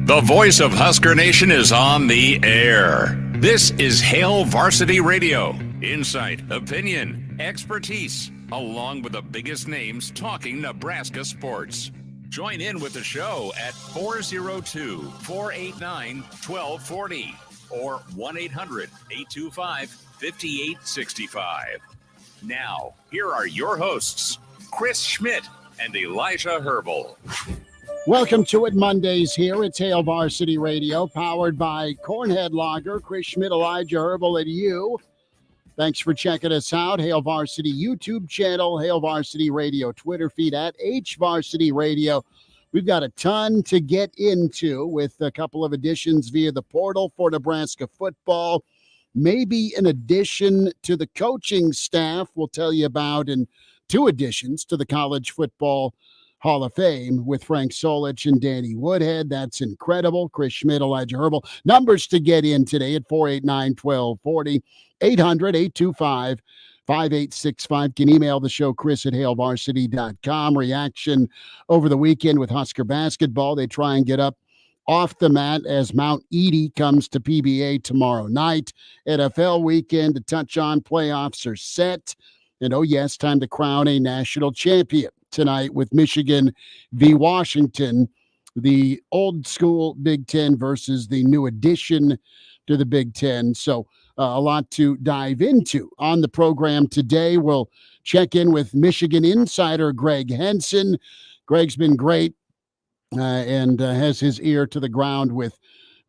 The voice of Husker Nation is on the air. This is Hail Varsity Radio. Insight, opinion, expertise, along with the biggest names talking Nebraska sports. Join in with the show at 402-489-1240 or 1-800-825-5865. Now, here are your hosts, Chris Schmidt and Elijah Herbal. Welcome to it Mondays here. It's Hail Varsity Radio, powered by Cornhead Lager. Chris Schmidt, Elijah Herbal at you. Thanks for checking us out. Hail Varsity YouTube channel, Hail Varsity Radio Twitter feed at HVarsity Radio. We've got a ton to get into with a couple of additions via the portal for Nebraska football. Maybe an addition to the coaching staff we'll tell you about, and two additions to the College Football Hall of Fame with Frank Solich and Danny Woodhead. That's incredible. Chris Schmidt, Elijah Herbal. Numbers to get in today at 489-1240, 800-825-5865. Can email the show, chris@hailvarsity.com. Reaction over the weekend with Husker basketball. They try and get up off the mat as Mount Edie comes to PBA tomorrow night. NFL weekend to touch on. Playoffs are set. And oh yes, time to crown a national champion tonight with Michigan v. Washington, the old school Big Ten versus the new addition to the Big Ten. So a lot to dive into on the program today. We'll check in with Michigan insider Greg Henson. Greg's been great and has his ear to the ground with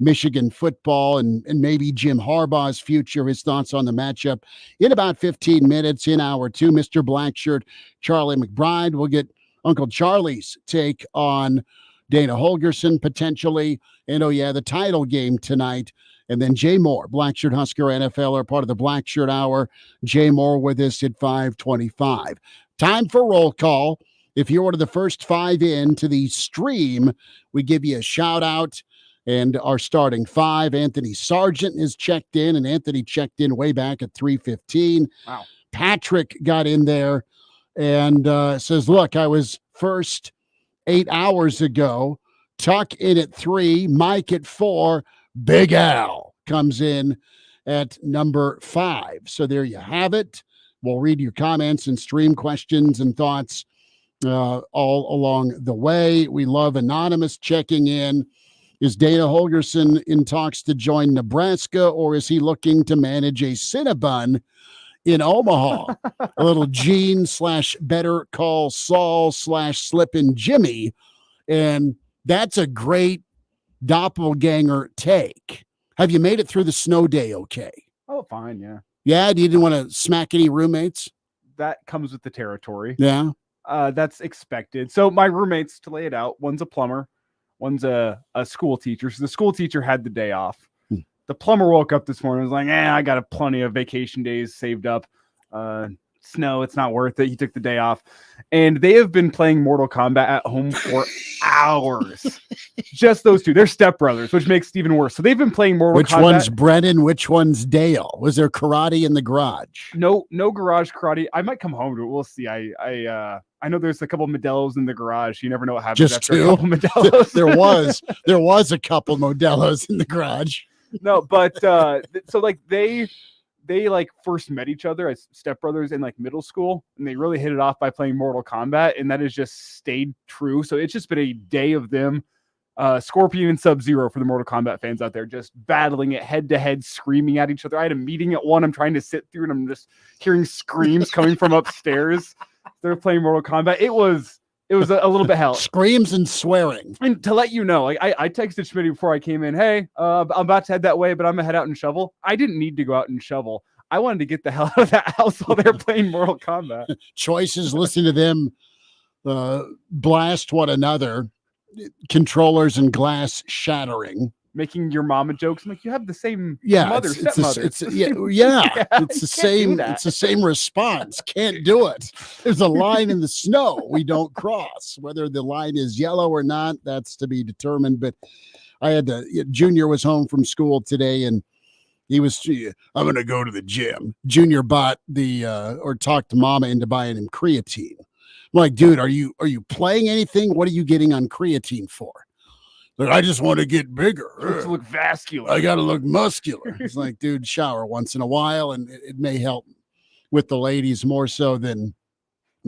Michigan football and maybe Jim Harbaugh's future, his thoughts on the matchup in about 15 minutes. In hour two, Mr. Blackshirt, Charlie McBride. We'll get Uncle Charlie's take on Dana Holgerson potentially. And oh yeah, the title game tonight. And then Jay Moore, Blackshirt Husker NFL, are part of the Blackshirt Hour. Jay Moore with us at 5:25. Time for roll call. If you're one of the first five in to the stream, we give you a shout out. And our starting five, Anthony Sargent is checked in, and Anthony checked in way back at 3:15. Wow. Patrick got in there and says, look, I was first 8 hours ago. Tuck in at 3, Mike at 4, Big Al comes in at number 5. So there you have it. We'll read your comments and stream questions and thoughts all along the way. We love Anonymous checking in. Is Dana Holgerson in talks to join Nebraska, or is he looking to manage a Cinnabon in Omaha? A little Gene / Better Call Saul / Slippin' Jimmy. And that's a great doppelganger take. Have you made it through the snow day okay? Oh, fine, yeah. Yeah, you didn't want to smack any roommates? That comes with the territory. Yeah. That's expected. So my roommates, to lay it out, one's a plumber. One's a school teacher. So the school teacher had the day off. The plumber woke up this morning and was like, I got plenty of vacation days saved up. Snow, it's not worth it. He took the day off. And they have been playing Mortal Kombat at home for hours. Just those two. They're stepbrothers, which makes it even worse. So they've been playing Mortal Kombat. Which one's Brennan? Which one's Dale? Was there karate in the garage? No garage karate. I might come home to it. We'll see. I know there's a couple of Modelos in the garage. You never know what happens Just after two? a couple Modelos. there was a couple Modelos in the garage. No, but so like they like first met each other as stepbrothers in like middle school, and they really hit it off by playing Mortal Kombat, and that has just stayed true. So it's just been a day of them, Scorpion and Sub-Zero for the Mortal Kombat fans out there, just battling it head to head, screaming at each other. I had a meeting at 1. I'm trying to sit through, and I'm just hearing screams coming from upstairs. They're playing Mortal Kombat. It was a little bit hell. Screams and swearing. And to let you know, like I texted Schmidt before I came in, hey, I'm about to head that way, but I'm going to head out and shovel. I didn't need to go out and shovel. I wanted to get the hell out of that house while they're playing Mortal Kombat. Choices, listen to them blast one another, controllers and glass shattering. Making your mama jokes. I'm like, you have the same mother, stepmother. It's the same response. Can't do it. There's a line in the snow we don't cross. Whether the line is yellow or not, that's to be determined. But Junior was home from school today, and I'm going to go to the gym. Junior bought or talked to mama into buying him creatine. I'm like, dude, are you playing anything? What are you getting on creatine for? Like, I just want to get bigger. To look vascular. I got to look muscular. It's like, dude, shower once in a while, and it may help with the ladies more so than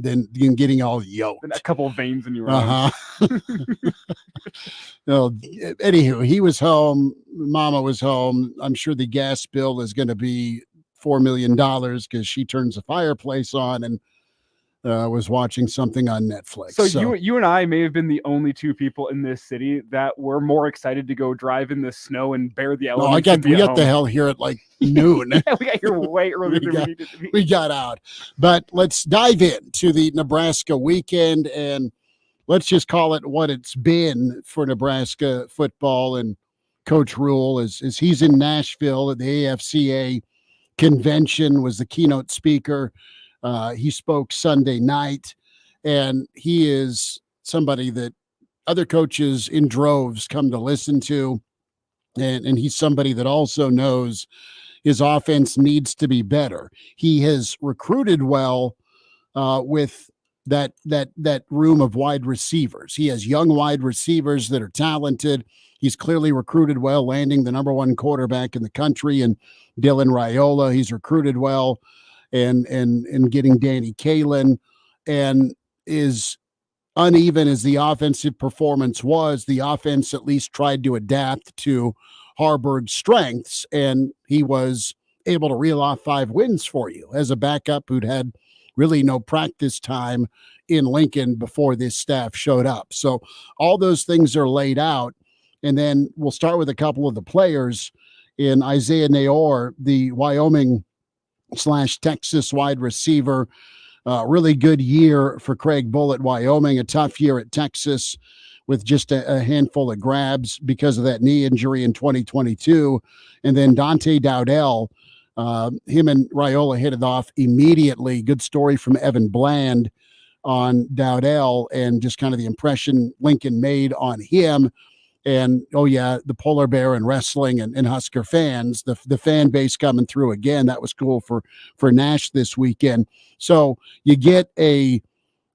getting all yoked. And a couple of veins in your arms. No, anywho, he was home. Mama was home. I'm sure the gas bill is going to be $4 million because she turns the fireplace on and was watching something on Netflix. So you and I may have been the only two people in this city that were more excited to go drive in the snow and bear the elements. No, we got the hell here at like noon. Yeah, we got here way earlier than we needed to be. We got out. But let's dive into the Nebraska weekend, and let's just call it what it's been for Nebraska football. And Coach Rule is he's in Nashville at the AFCA convention, was the keynote speaker. He spoke Sunday night, and he is somebody that other coaches in droves come to listen to. And he's somebody that also knows his offense needs to be better. He has recruited well with that room of wide receivers. He has young wide receivers that are talented. He's clearly recruited well, landing the number one quarterback in the country, and Dylan Raiola. He's recruited well and getting Danny Kalen, and is uneven as the offensive performance was. The offense at least tried to adapt to Harburg's strengths, and he was able to reel off 5 wins for you as a backup who'd had really no practice time in Lincoln before this staff showed up. So all those things are laid out. And then we'll start with a couple of the players. In Isaiah Naor, the Wyoming/Texas wide receiver. Really good year for Craig Bull at Wyoming, a tough year at Texas with just a handful of grabs because of that knee injury in 2022. And then Dante Dowdell, him and Raiola hit it off immediately. Good story from Evan Bland on Dowdell and just kind of the impression Lincoln made on him. And, oh, yeah, the polar bear and wrestling and Husker fans, the fan base coming through again. That was cool for Nash this weekend. So you get a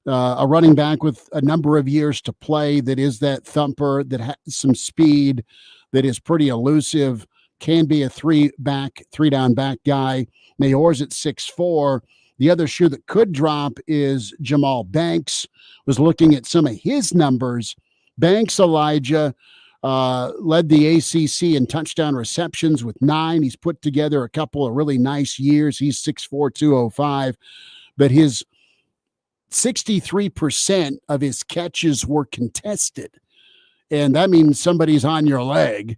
running back with a number of years to play that is that thumper, that has some speed, that is pretty elusive, can be a three-down back guy. Nayor's at 6'4". The other shoe that could drop is Jamal Banks. Was looking at some of his numbers. Banks, Elijah, led the ACC in touchdown receptions with 9. He's put together a couple of really nice years. He's 6'4", 205. But his 63% of his catches were contested. And that means somebody's on your leg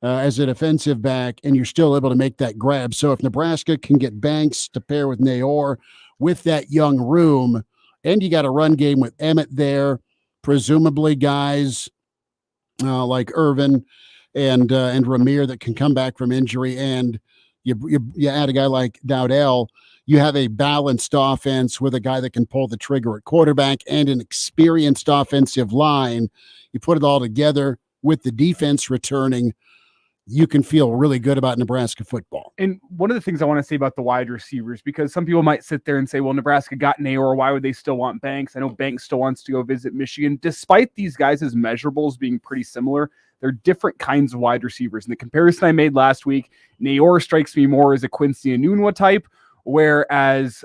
as a defensive back, and you're still able to make that grab. So if Nebraska can get Banks to pair with Naor with that young room, and you got a run game with Emmett there, presumably guys like Irvin and Ramir that can come back from injury, and you add a guy like Dowdell, you have a balanced offense with a guy that can pull the trigger at quarterback and an experienced offensive line. You put it all together with the defense returning, you can feel really good about Nebraska football. And one of the things I want to say about the wide receivers, because some people might sit there and say, well, Nebraska got Naor, why would they still want Banks? I know Banks still wants to go visit Michigan. Despite these guys' measurables being pretty similar, they're different kinds of wide receivers. And the comparison I made last week, Naor strikes me more as a Quincy Enunwa type, whereas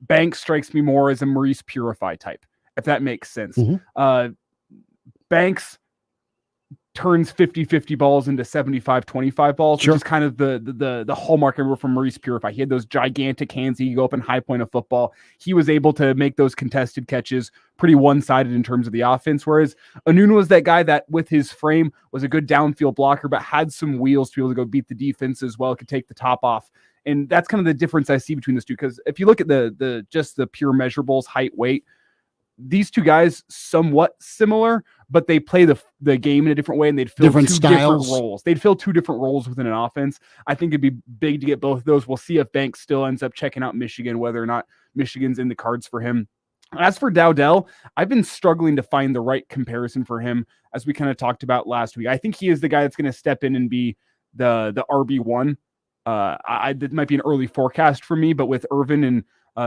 Banks strikes me more as a Maurice Purify type, if that makes sense. Mm-hmm. Banks turns 50-50 balls into 75-25 balls, sure, which is kind of the hallmark I remember from Maurice Purify. He had those gigantic hands. He could go up in high point of football. He was able to make those contested catches pretty one-sided in terms of the offense, whereas Anun was that guy that with his frame was a good downfield blocker, but had some wheels to be able to go beat the defense as well, could take the top off. And that's kind of the difference I see between those two, because if you look at the just the pure measurables, height, weight, these two guys somewhat similar, but they play the game in a different way, and they'd fill different different roles. They'd fill 2 different roles within an offense. I think it'd be big to get both of those. We'll see if Banks still ends up checking out Michigan, whether or not Michigan's in the cards for him. As for Dowdell, I've been struggling to find the right comparison for him, as we kind of talked about last week. I think he is the guy that's going to step in and be the RB1. That might be an early forecast for me, but with Irvin and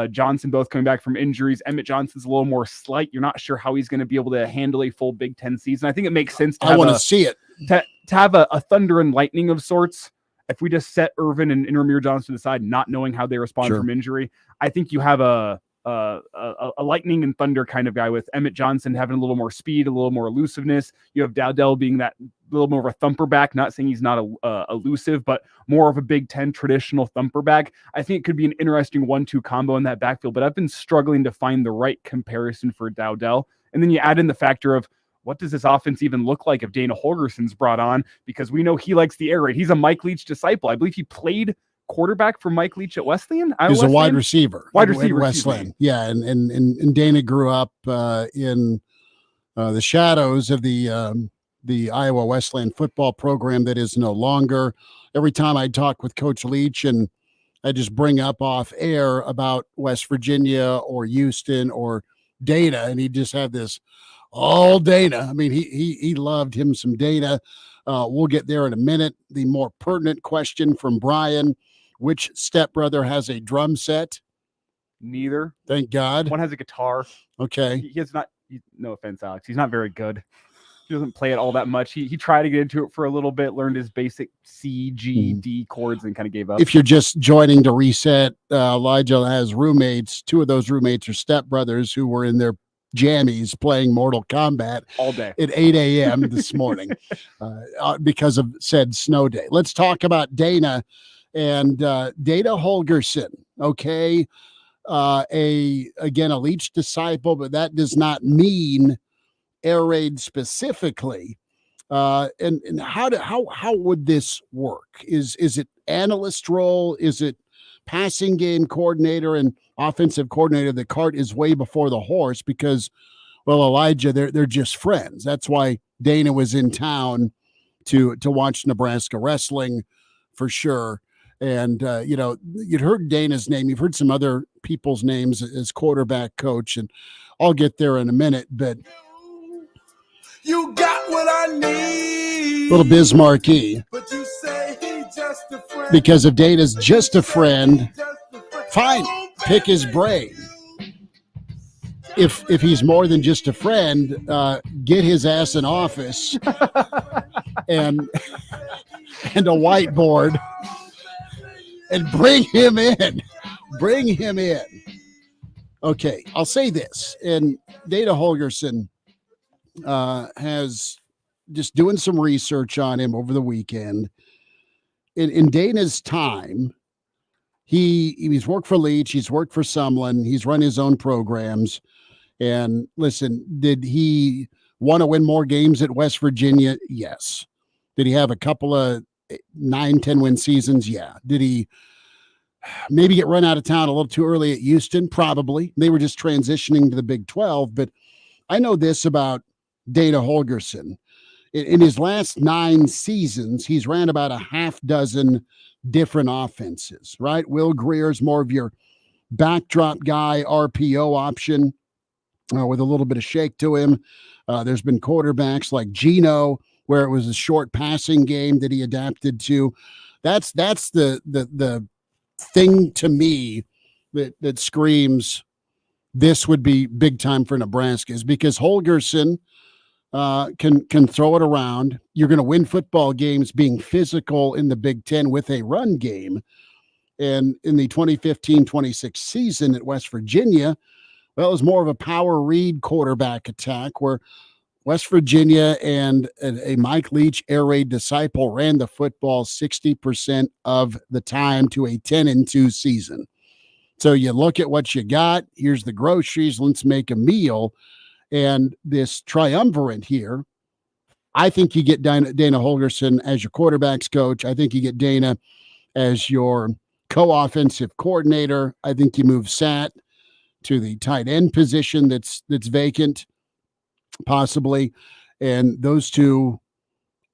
Johnson both coming back from injuries. Emmett Johnson's a little more slight. You're not sure how he's going to be able to handle a full Big Ten season. I think it makes sense to I want to see it. To have a thunder and lightning of sorts. If we just set Irvin and Ramir Johnson aside, not knowing how they respond from injury, I think you have a lightning and thunder kind of guy with Emmett Johnson having a little more speed, a little more elusiveness. You have Dowdell being that little more of a thumper back, not saying he's not elusive, but more of a Big Ten traditional thumper back. I think it could be an interesting 1-2 combo in that backfield, but I've been struggling to find the right comparison for Dowdell. And then you add in the factor of, what does this offense even look like if Dana Holgerson's brought on? Because we know he likes the air raid. He's a Mike Leach disciple. I believe he played quarterback for Mike Leach at Wesleyan. He's a wide receiver. Wide receiver, Wesleyan. Yeah, and Dana grew up in the shadows of the Iowa Wesleyan football program that is no longer. Every time I talk with Coach Leach and I just bring up off air about West Virginia or Houston or Dana, and he just had this all Dana. I mean, he loved him some Dana. We'll get there in a minute. The more pertinent question from Brian: which stepbrother has a drum set? Neither. Thank God. One has a guitar. Okay. He has not. No offense, Alex. He's not very good. He doesn't play it all that much. He tried to get into it for a little bit, learned his basic C, G, D chords, and kind of gave up. If you're just joining to reset, Elijah has roommates. Two of those roommates are stepbrothers who were in their jammies playing Mortal Kombat all day at 8 a.m. this morning because of said snow day. Let's talk about Dana and Dana Holgerson. Okay. Again, a Leach disciple, but that does not mean air raid specifically. And how would this work? Is it analyst role? Is it passing game coordinator and offensive coordinator? The cart is way before the horse because, well, Elijah, they're just friends. That's why Dana was in town to watch Nebraska wrestling for sure. And, you'd heard Dana's name. You've heard some other people's names as quarterback coach, and I'll get there in a minute. But you got what I need. Little Bismarcky. But you say he's just a friend. Because if Dana's just a friend, fine, pick his brain. If he's more than just a friend, get his ass in office and a whiteboard and bring him in. Bring him in. Okay, I'll say this. And Dana Holgerson has just doing some research on him over the weekend. In Dana's time, he's worked for Leach, he's worked for Sumlin, he's run his own programs. And listen, did he want to win more games at West Virginia? Yes. Did he have a couple of 9-10 win seasons? Yeah. Did he maybe get run out of town a little too early at Houston? Probably. They were just transitioning to the Big 12. But I know this about Dana Holgerson. In his last 9 seasons, he's ran about a half dozen different offenses, right? Will Greer's more of your backdrop guy, RPO option with a little bit of shake to him. There's been quarterbacks like Geno, where it was a short passing game that he adapted to. That's the thing to me that screams this would be big time for Nebraska, is because Holgerson can throw it around. You're going to win football games being physical in the Big Ten with a run game. And in the 2015-26 season at West Virginia, well, it was more of a power read quarterback attack where West Virginia and a Mike Leach air raid disciple ran the football 60% of the time to a 10-2 season. So you look at what you got. Here's the groceries. Let's make a meal. And this triumvirate here, I think you get Dana Holgerson as your quarterback's coach. I think you get Dana as your co-offensive coordinator. I think you move Sat to the tight end position that's vacant, possibly. And those two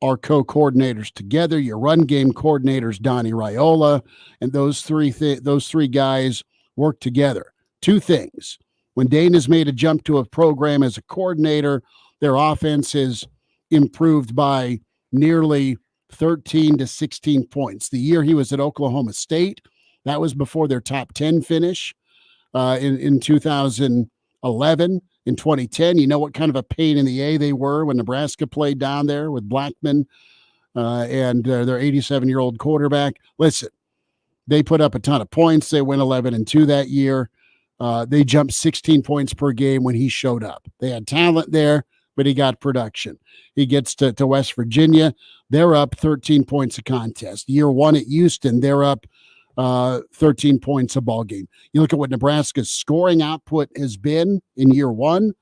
are co-coordinators together. Your run game coordinators, Donnie Raiola, and those three guys work together. 2 things. When Dana's made a jump to a program as a coordinator, their offense has improved by nearly 13 to 16 points. The year he was at Oklahoma State, that was before their top 10 finish. in 2011. In 2010, you know what kind of a pain in the A they were when Nebraska played down there with Blackman and their 87-year-old quarterback. Listen, they put up a ton of points. They went 11-2 that year. They jumped 16 points per game when he showed up. They had talent there, but he got production. He gets to West Virginia. They're up 13 points a contest. Year one at Houston, they're up 13 points a ball game. You look at what Nebraska's scoring output has been in year one.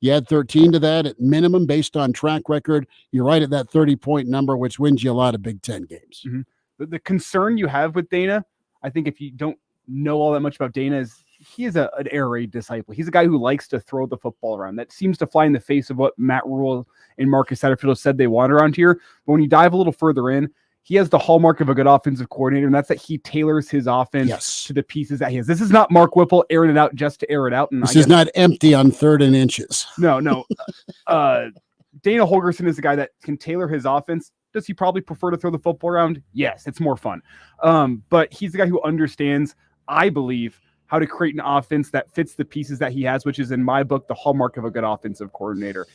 You add 13 to that at minimum based on track record. You're right at that 30-point number, which wins you a lot of Big Ten games. Mm-hmm. The concern you have with Dana, I think if you don't know all that much about Dana, is he is an air raid disciple. He's a guy who likes to throw the football around. That seems to fly in the face of what Matt Rule and Marcus Satterfield said they want around here. But when you dive a little further in, he has the hallmark of a good offensive coordinator, and that's that he tailors his offense to the pieces that he has. This is not Mark Whipple airing it out just to air it out. And this is not empty on 3rd and inches. No. Dana Holgerson is the guy that can tailor his offense. Does he probably prefer to throw the football around? Yes, it's more fun. But he's the guy who understands, I believe, how to create an offense that fits the pieces that he has, which is, in my book, the hallmark of a good offensive coordinator.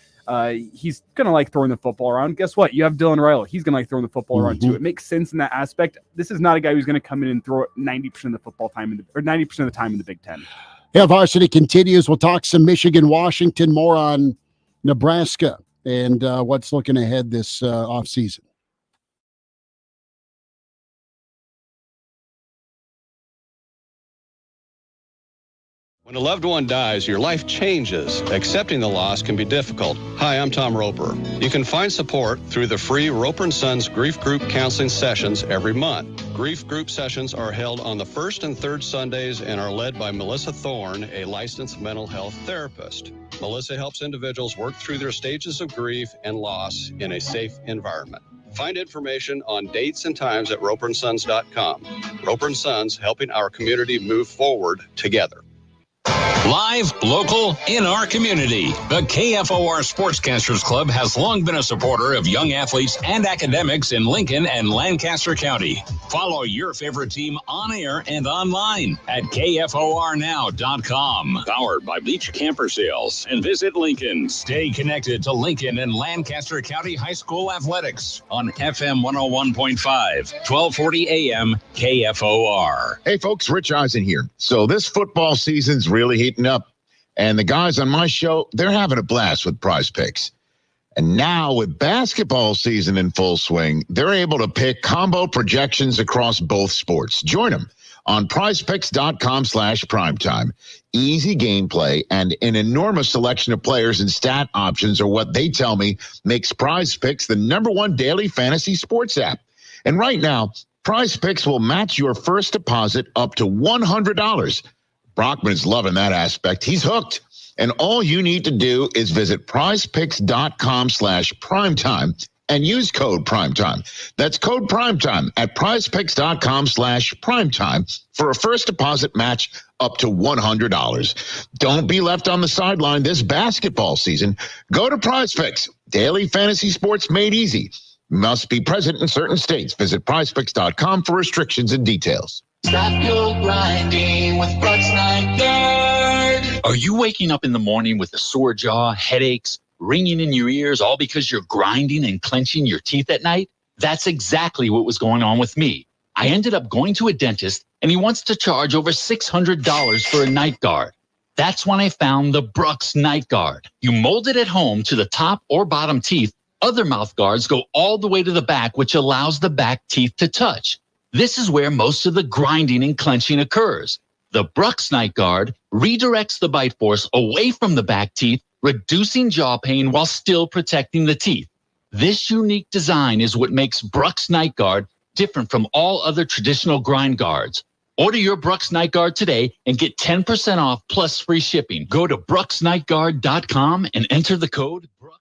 He's going to like throwing the football around. Guess what? You have Dylan Riley. He's going to like throwing the football around too. It makes sense in that aspect. This is not a guy who's going to come in and throw it 90% of the football time or 90% of the time in the Big Ten. Yeah, Varsity continues. We'll talk some Michigan, Washington, more on Nebraska and what's looking ahead this offseason. When a loved one dies, your life changes. Accepting the loss can be difficult. Hi, I'm Tom Roper. You can find support through the free Roper & Sons Grief Group Counseling Sessions every month. Grief group sessions are held on the first and third Sundays and are led by Melissa Thorne, a licensed mental health therapist. Melissa helps individuals work through their stages of grief and loss in a safe environment. Find information on dates and times at roperandsons.com. Roper & Sons, helping our community move forward together. Live, local, in our community. The KFOR Sportscasters Club has long been a supporter of young athletes and academics in Lincoln and Lancaster County. Follow your favorite team on air and online at KFORnow.com. Powered by Beach Camper Sales. And visit Lincoln. Stay connected to Lincoln and Lancaster County High School Athletics on FM 101.5, 1240 AM KFOR. Hey folks, Rich Eisen here. So this football season's really heating up, and the guys on my show, they're having a blast with Prize Picks. And now with basketball season in full swing, they're able to pick combo projections across both sports. Join them on prizepicks.com/primetime. Easy gameplay and an enormous selection of players and stat options are what they tell me makes Prize Picks the #1 daily fantasy sports app. And right now, Prize Picks will match your first deposit up to $100. Brockman is loving that aspect. He's hooked. And all you need to do is visit prizepicks.com/primetime and use code primetime. That's code primetime at prizepicks.com/primetime for a first deposit match up to $100. Don't be left on the sideline this basketball season. Go to Prize Picks. Daily fantasy sports made easy. Must be present in certain states. Visit prizepicks.com for restrictions and details. Stop your grinding with Brooks Night Guard. Are you waking up in the morning with a sore jaw, headaches, ringing in your ears, all because you're grinding and clenching your teeth at night? That's exactly what was going on with me. I ended up going to a dentist, and he wants to charge over $600 for a night guard. That's when I found the Brooks Night Guard. You mold it at home to the top or bottom teeth. Other mouth guards go all the way to the back, which allows the back teeth to touch. This is where most of the grinding and clenching occurs. The Brooks Night Guard redirects the bite force away from the back teeth, reducing jaw pain while still protecting the teeth. This unique design is what makes Brooks Night Guard different from all other traditional grind guards. Order your Brooks Night Guard today and get 10% off plus free shipping. Go to brooksnightguard.com and enter the code Brooks.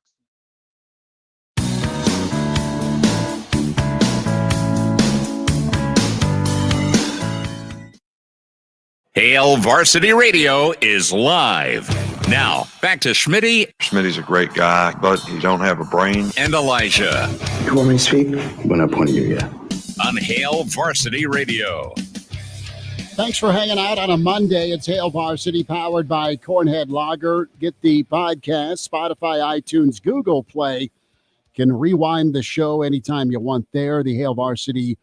Hail Varsity Radio is live. Now, back to Schmitty. Schmitty's a great guy, but he don't have a brain. And Elijah. You want me to speak? When I point at you, yeah. On Hail Varsity Radio. Thanks for hanging out on a Monday. It's Hail Varsity, powered by Cornhead Lager. Get the podcast, Spotify, iTunes, Google Play. Can rewind the show anytime you want there. The Hail Varsity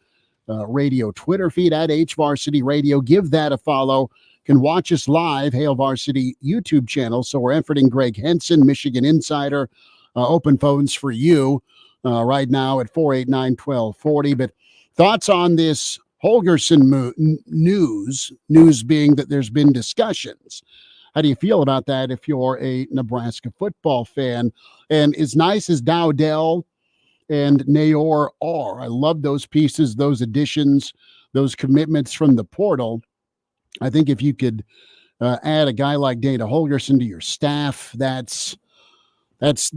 Radio Twitter feed at HVarsity Radio. Give that a follow. Can watch us live, Hail Varsity YouTube channel. So we're efforting Greg Henson, Michigan Insider. Open phones for you right now at 489-1240. But thoughts on this Holgerson news being that there's been discussions. How do you feel about that if you're a Nebraska football fan? And as nice as Dowdell and Nayor are, I love those pieces, those additions, those commitments from the portal. I think if you could add a guy like Dana Holgerson to your staff, that's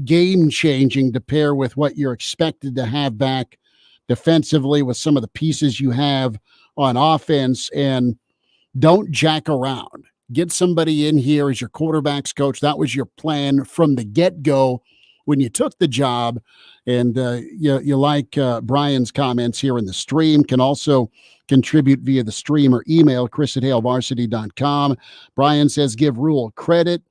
game-changing to pair with what you're expected to have back defensively with some of the pieces you have on offense. And don't jack around. Get somebody in here as your quarterback's coach. That was your plan from the get-go when you took the job. And you like Brian's comments here in the stream. Can also contribute via the stream or email, chris@hailvarsity.com. Brian says, give Rule credit.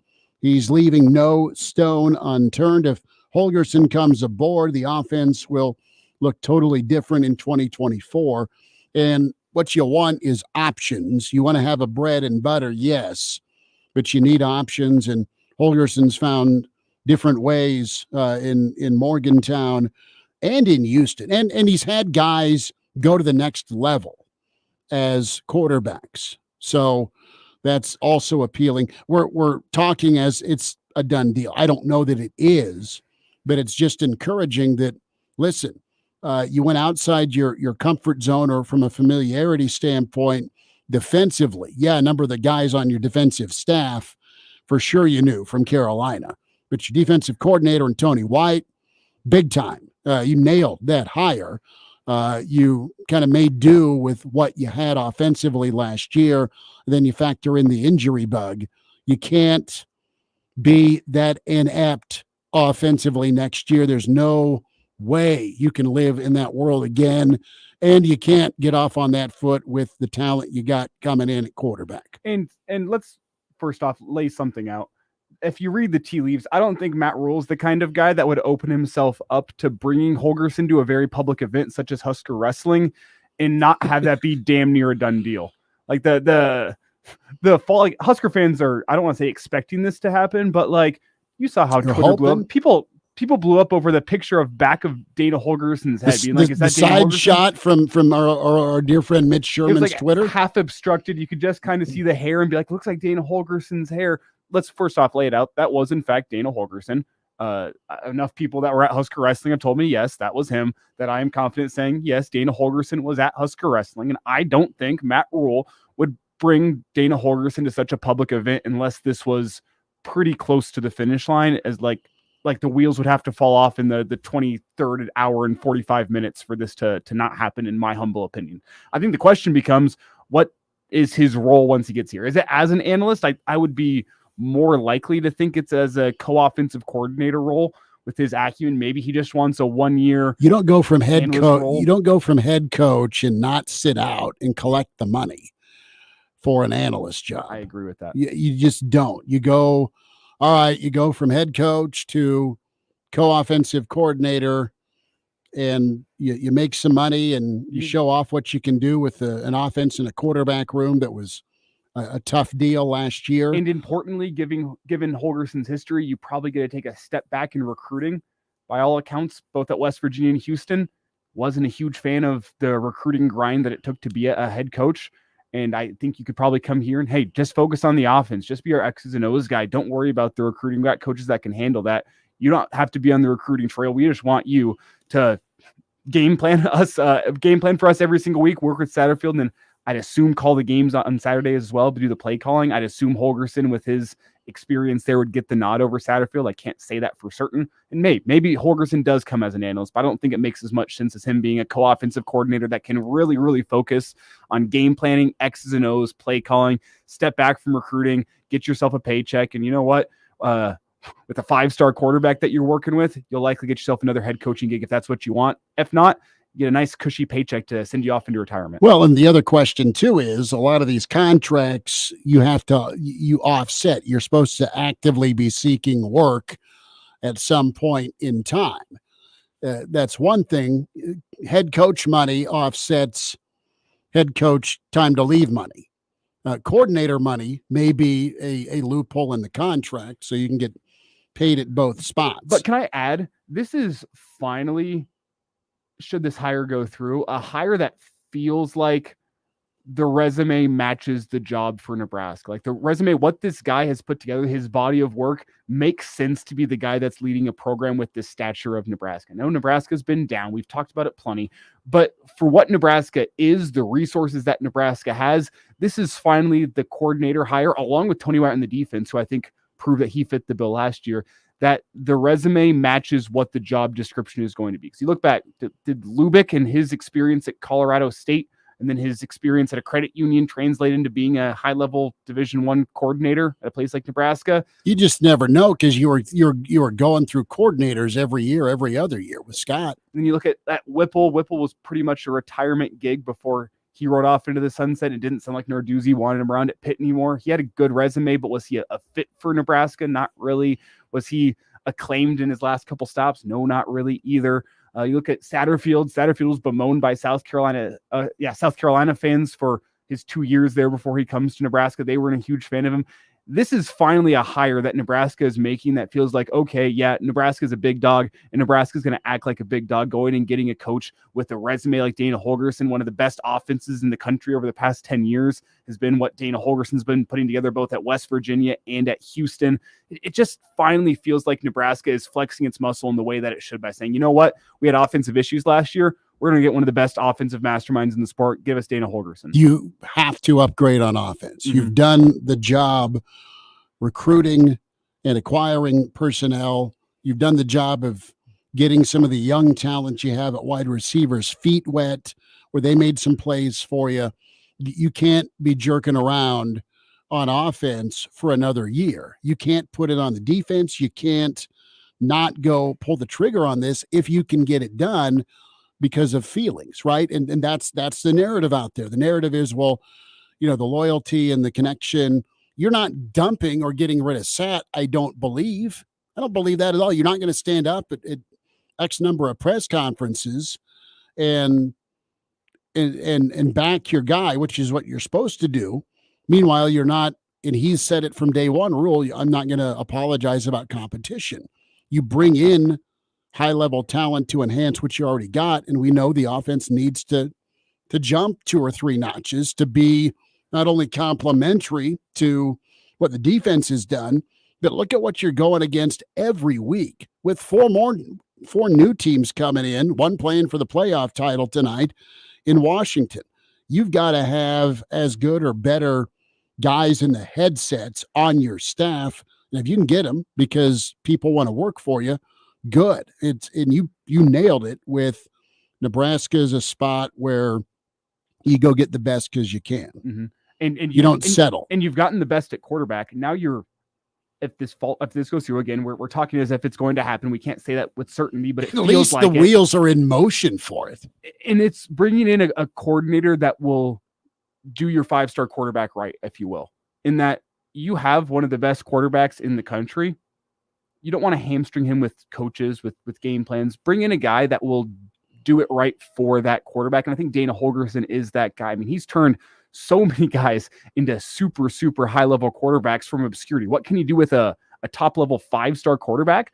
He's leaving no stone unturned. If Holgerson comes aboard, the offense will look totally different in 2024. And what you want is options. You want to have a bread and butter, yes, but you need options. And Holgerson's found different ways in Morgantown and in Houston. And he's had guys go to the next level as quarterbacks. So that's also appealing. We're talking as it's a done deal. I don't know that it is, but it's just encouraging that, listen, you went outside your comfort zone or from a familiarity standpoint defensively. Yeah, a number of the guys on your defensive staff, for sure you knew from Carolina. But your defensive coordinator and Tony White, big time. You nailed that hire. You kind of made do with what you had offensively last year. Then you factor in the injury bug. You can't be that inept offensively next year. There's no way you can live in that world again, and you can't get off on that foot with the talent you got coming in at quarterback. And let's first off lay something out. If you read the tea leaves, I don't think Matt Rule's the kind of guy that would open himself up to bringing Holgerson to a very public event such as Husker Wrestling and not have that be damn near a done deal. Like the fall, like Husker fans are, I don't want to say expecting this to happen, but like you saw how Twitter blew up. People blew up over the picture of back of Dana Holgerson's head, being like, "Is that the Dana side Holgerson?" shot from our dear friend Mitch Sherman's it was like Twitter? Half obstructed. You could just kind of see the hair and be like, "Looks like Dana Holgerson's hair." Let's first off lay it out. That was in fact Dana Holgerson. Enough people that were at Husker Wrestling have told me yes, that was him. That I am confident saying yes, Dana Holgerson was at Husker Wrestling, and I don't think Matt Rule would bring Dana Holgerson to such a public event unless this was pretty close to the finish line, as like the wheels would have to fall off in the 23rd hour and 45 minutes for this to not happen, in my humble opinion. I think the question becomes, what is his role once he gets here? Is it as an analyst? I would be more likely to think it's as a co-offensive coordinator role with his acumen. Maybe he just wants a 1 year. You don't go from head coach. You don't go from head coach and not sit out and collect the money for an analyst job. I agree with that. You just don't. You go, all right, you go from head coach to co-offensive coordinator, and you make some money and you show off what you can do with an offense in a quarterback room that was a tough deal last year. And importantly, given Holgerson's history, you probably got to take a step back in recruiting. By all accounts, both at West Virginia and Houston, wasn't a huge fan of the recruiting grind that it took to be a head coach. And I think you could probably come here and, hey, just focus on the offense. Just be our X's and O's guy. Don't worry about the recruiting. We got coaches that can handle that. You don't have to be on the recruiting trail. We just want you to game plan for us every single week, work with Satterfield, and then I'd assume call the games on Saturday as well to do the play calling. I'd assume Holgerson, with his experience there, would get the nod over Satterfield. I can't say that for certain. And maybe Holgerson does come as an analyst, but I don't think it makes as much sense as him being a co-offensive coordinator that can really, really focus on game planning, X's and O's, play calling, step back from recruiting, get yourself a paycheck. And you know what? With a 5-star quarterback that you're working with, you'll likely get yourself another head coaching gig if that's what you want. If not, get a nice cushy paycheck to send you off into retirement. Well, and the other question too is a lot of these contracts you offset. You're supposed to actively be seeking work at some point in time. That's one thing. Head coach money offsets head coach time to leave money. Coordinator money may be a loophole in the contract, so you can get paid at both spots. But can I add, this is finally, should this hire go through, a hire that feels like the resume matches the job for Nebraska. Like the resume, what this guy has put together, his body of work makes sense to be the guy that's leading a program with the stature of Nebraska. No, Nebraska's been down. We've talked about it plenty, but for what Nebraska is, the resources that Nebraska has, this is finally the coordinator hire, along with Tony White in the defense, who I think proved that he fit the bill last year, that the resume matches what the job description is going to be. Because you look back, did Lubick and his experience at Colorado State and then his experience at a credit union translate into being a high-level Division I coordinator at a place like Nebraska? You just never know, because you were going through coordinators every year, every other year with Scott. And then you look at that Whipple. Whipple was pretty much a retirement gig before he rode off into the sunset. It didn't sound like Narduzzi wanted him around at Pitt anymore. He had a good resume, but was he a fit for Nebraska? Not really. Was he acclaimed in his last couple stops? No, not really either. You look at Satterfield. Satterfield was bemoaned by South Carolina fans for his 2 years there before he comes to Nebraska. They weren't a huge fan of him. This is finally a hire that Nebraska is making that feels like, okay, yeah, Nebraska is a big dog, and Nebraska is going to act like a big dog, going and getting a coach with a resume like Dana Holgorsen. One of the best offenses in the country over the past 10 years has been what Dana Holgorsen's been putting together both at West Virginia and at Houston. It just finally feels like Nebraska is flexing its muscle in the way that it should by saying, you know what, we had offensive issues last year. We're going to get one of the best offensive masterminds in the sport. Give us Dana Holgorsen. You have to upgrade on offense. Mm-hmm. You've done the job recruiting and acquiring personnel. You've done the job of getting some of the young talent you have at wide receivers feet wet, where they made some plays for you. You can't be jerking around on offense for another year. You can't put it on the defense. You can't not go pull the trigger on this if you can get it done because of feelings, right? And that's the narrative out there. The narrative is, well, you know, the loyalty and the connection. You're not dumping or getting rid of Sat, I don't believe. I don't believe that at all. You're not going to stand up at X number of press conferences and back your guy, which is what you're supposed to do. Meanwhile, you're not, and he's said it from day one, Rule, I'm not going to apologize about competition. You bring in high-level talent to enhance what you already got, and we know the offense needs to jump 2 or 3 notches to be not only complementary to what the defense has done, but look at what you're going against every week with 4 new teams coming in, one playing for the playoff title tonight in Washington. You've got to have as good or better guys in the headsets on your staff. And if you can get them because people want to work for you, good. And you nailed it with Nebraska as a spot where you go get the best because you can. Mm-hmm. And you don't settle. And you've gotten the best at quarterback. Now if this goes through again, we're talking as if it's going to happen. We can't say that with certainty, but it at feels least like the wheels are in motion for it. And it's bringing in a coordinator that will do your 5-star quarterback right, if you will, in that you have one of the best quarterbacks in the country. You don't want to hamstring him with coaches, with game plans. Bring in a guy that will do it right for that quarterback. And I think Dana Holgorsen is that guy. I mean, he's turned so many guys into super, super high-level quarterbacks from obscurity. What can you do with a top-level 5-star quarterback?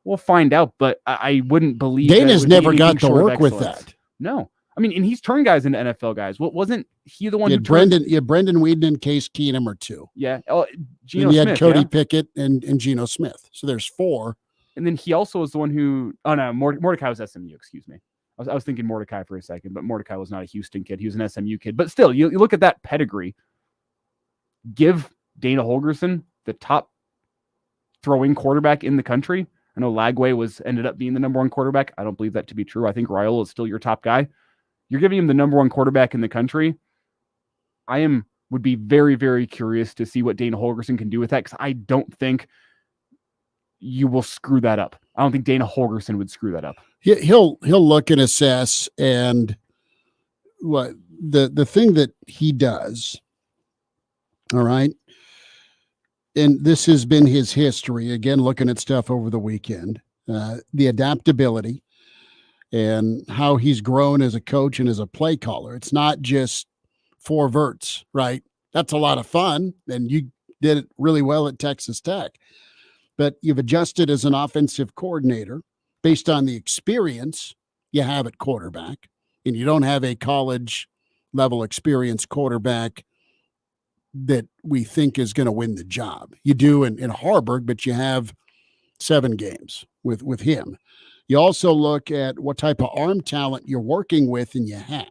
We'll find out, but I wouldn't believe Dana's never got to work with that. No. I mean, and he's turned guys into NFL guys. Wasn't he the one who Brendan Weeden and Case Keenum are 2. Yeah. Oh, Geno Smith. You had Cody Pickett and Geno Smith. So there's 4. And then he also was the one who, Mordecai was SMU, excuse me. I was thinking Mordecai for a second, but Mordecai was not a Houston kid. He was an SMU kid. But still, you look at that pedigree. Give Dana Holgorsen the top throwing quarterback in the country. I know Lagway ended up being the number 1 quarterback. I don't believe that to be true. I think Raiola is still your top guy. You're giving him the number 1 quarterback in the country. Would be very, very curious to see what Dana Holgorsen can do with that, because I don't think you will screw that up. I don't think Dana Holgorsen would screw that up. He'll look and assess, and what the thing that he does, all right, and this has been his history, again, looking at stuff over the weekend, the adaptability and how he's grown as a coach and as a play caller. It's not just four verts, right? That's a lot of fun, and you did it really well at Texas Tech. But you've adjusted as an offensive coordinator based on the experience you have at quarterback, and you don't have a college-level experience quarterback that we think is going to win the job. You do in Harburg, but you have 7 games with him. You also look at what type of arm talent you're working with, and you have.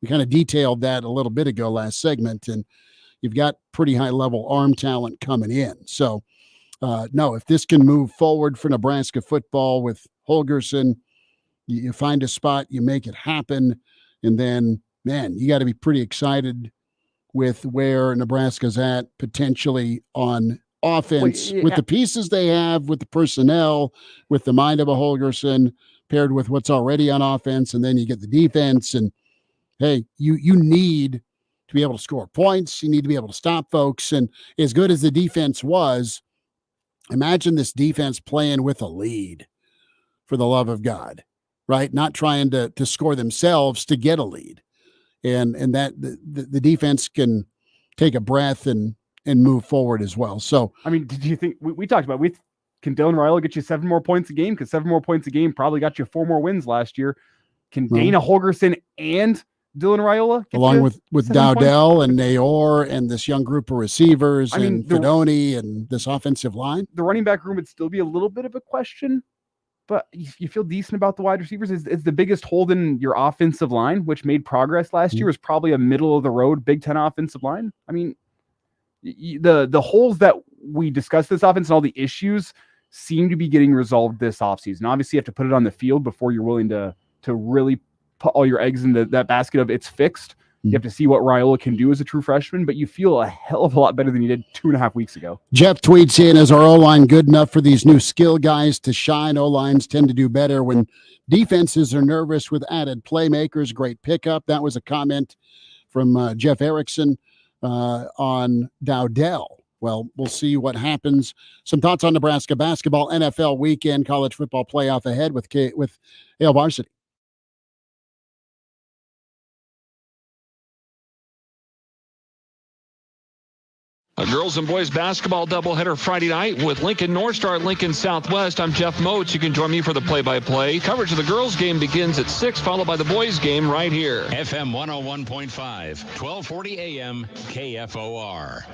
We kind of detailed that a little bit ago last segment, and you've got pretty high-level arm talent coming in. So, no, if this can move forward for Nebraska football with Holgorsen, you find a spot, you make it happen, and then, man, you got to be pretty excited with where Nebraska's at potentially on offense with the pieces they have, with the personnel, with the mind of a Holgorsen paired with what's already on offense. And then you get the defense, and hey, you need to be able to score points. You need to be able to stop folks. And as good as the defense was, imagine this defense playing with a lead, for the love of God, right? Not trying to score themselves to get a lead. And that the defense can take a breath and move forward as well. So, I mean, did you think we talked about can Dylan Raiola get you 7 more points a game? Because 7 more points a game probably got you 4 more wins last year. Can Dana Holgorsen and Dylan Raiola along with Dowdell and Nayor and this young group of receivers and Fedoni and this offensive line? The running back room would still be a little bit of a question, but you feel decent about the wide receivers. Is the biggest hole in your offensive line, which made progress last year, was probably a middle of the road Big Ten offensive line. I mean, the holes that we discussed this offense and all the issues seem to be getting resolved this offseason. Obviously, you have to put it on the field before you're willing to really put all your eggs in that basket of it's fixed. You have to see what Raiola can do as a true freshman, but you feel a hell of a lot better than you did 2.5 weeks ago. Jeff tweets in, is our O-line good enough for these new skill guys to shine? O-lines tend to do better when defenses are nervous with added playmakers. Great pickup. That was a comment from Jeff Erickson on Dowdell. Well, we'll see what happens. Some thoughts on Nebraska basketball, NFL weekend, college football playoff ahead with Hail Varsity. A girls and boys basketball doubleheader Friday night with Lincoln North Star at Lincoln Southwest. I'm Jeff Moats. You can join me for the play-by-play. Coverage of the girls game begins at 6, followed by the boys game right here. FM 101.5, 1240 AM, KFOR.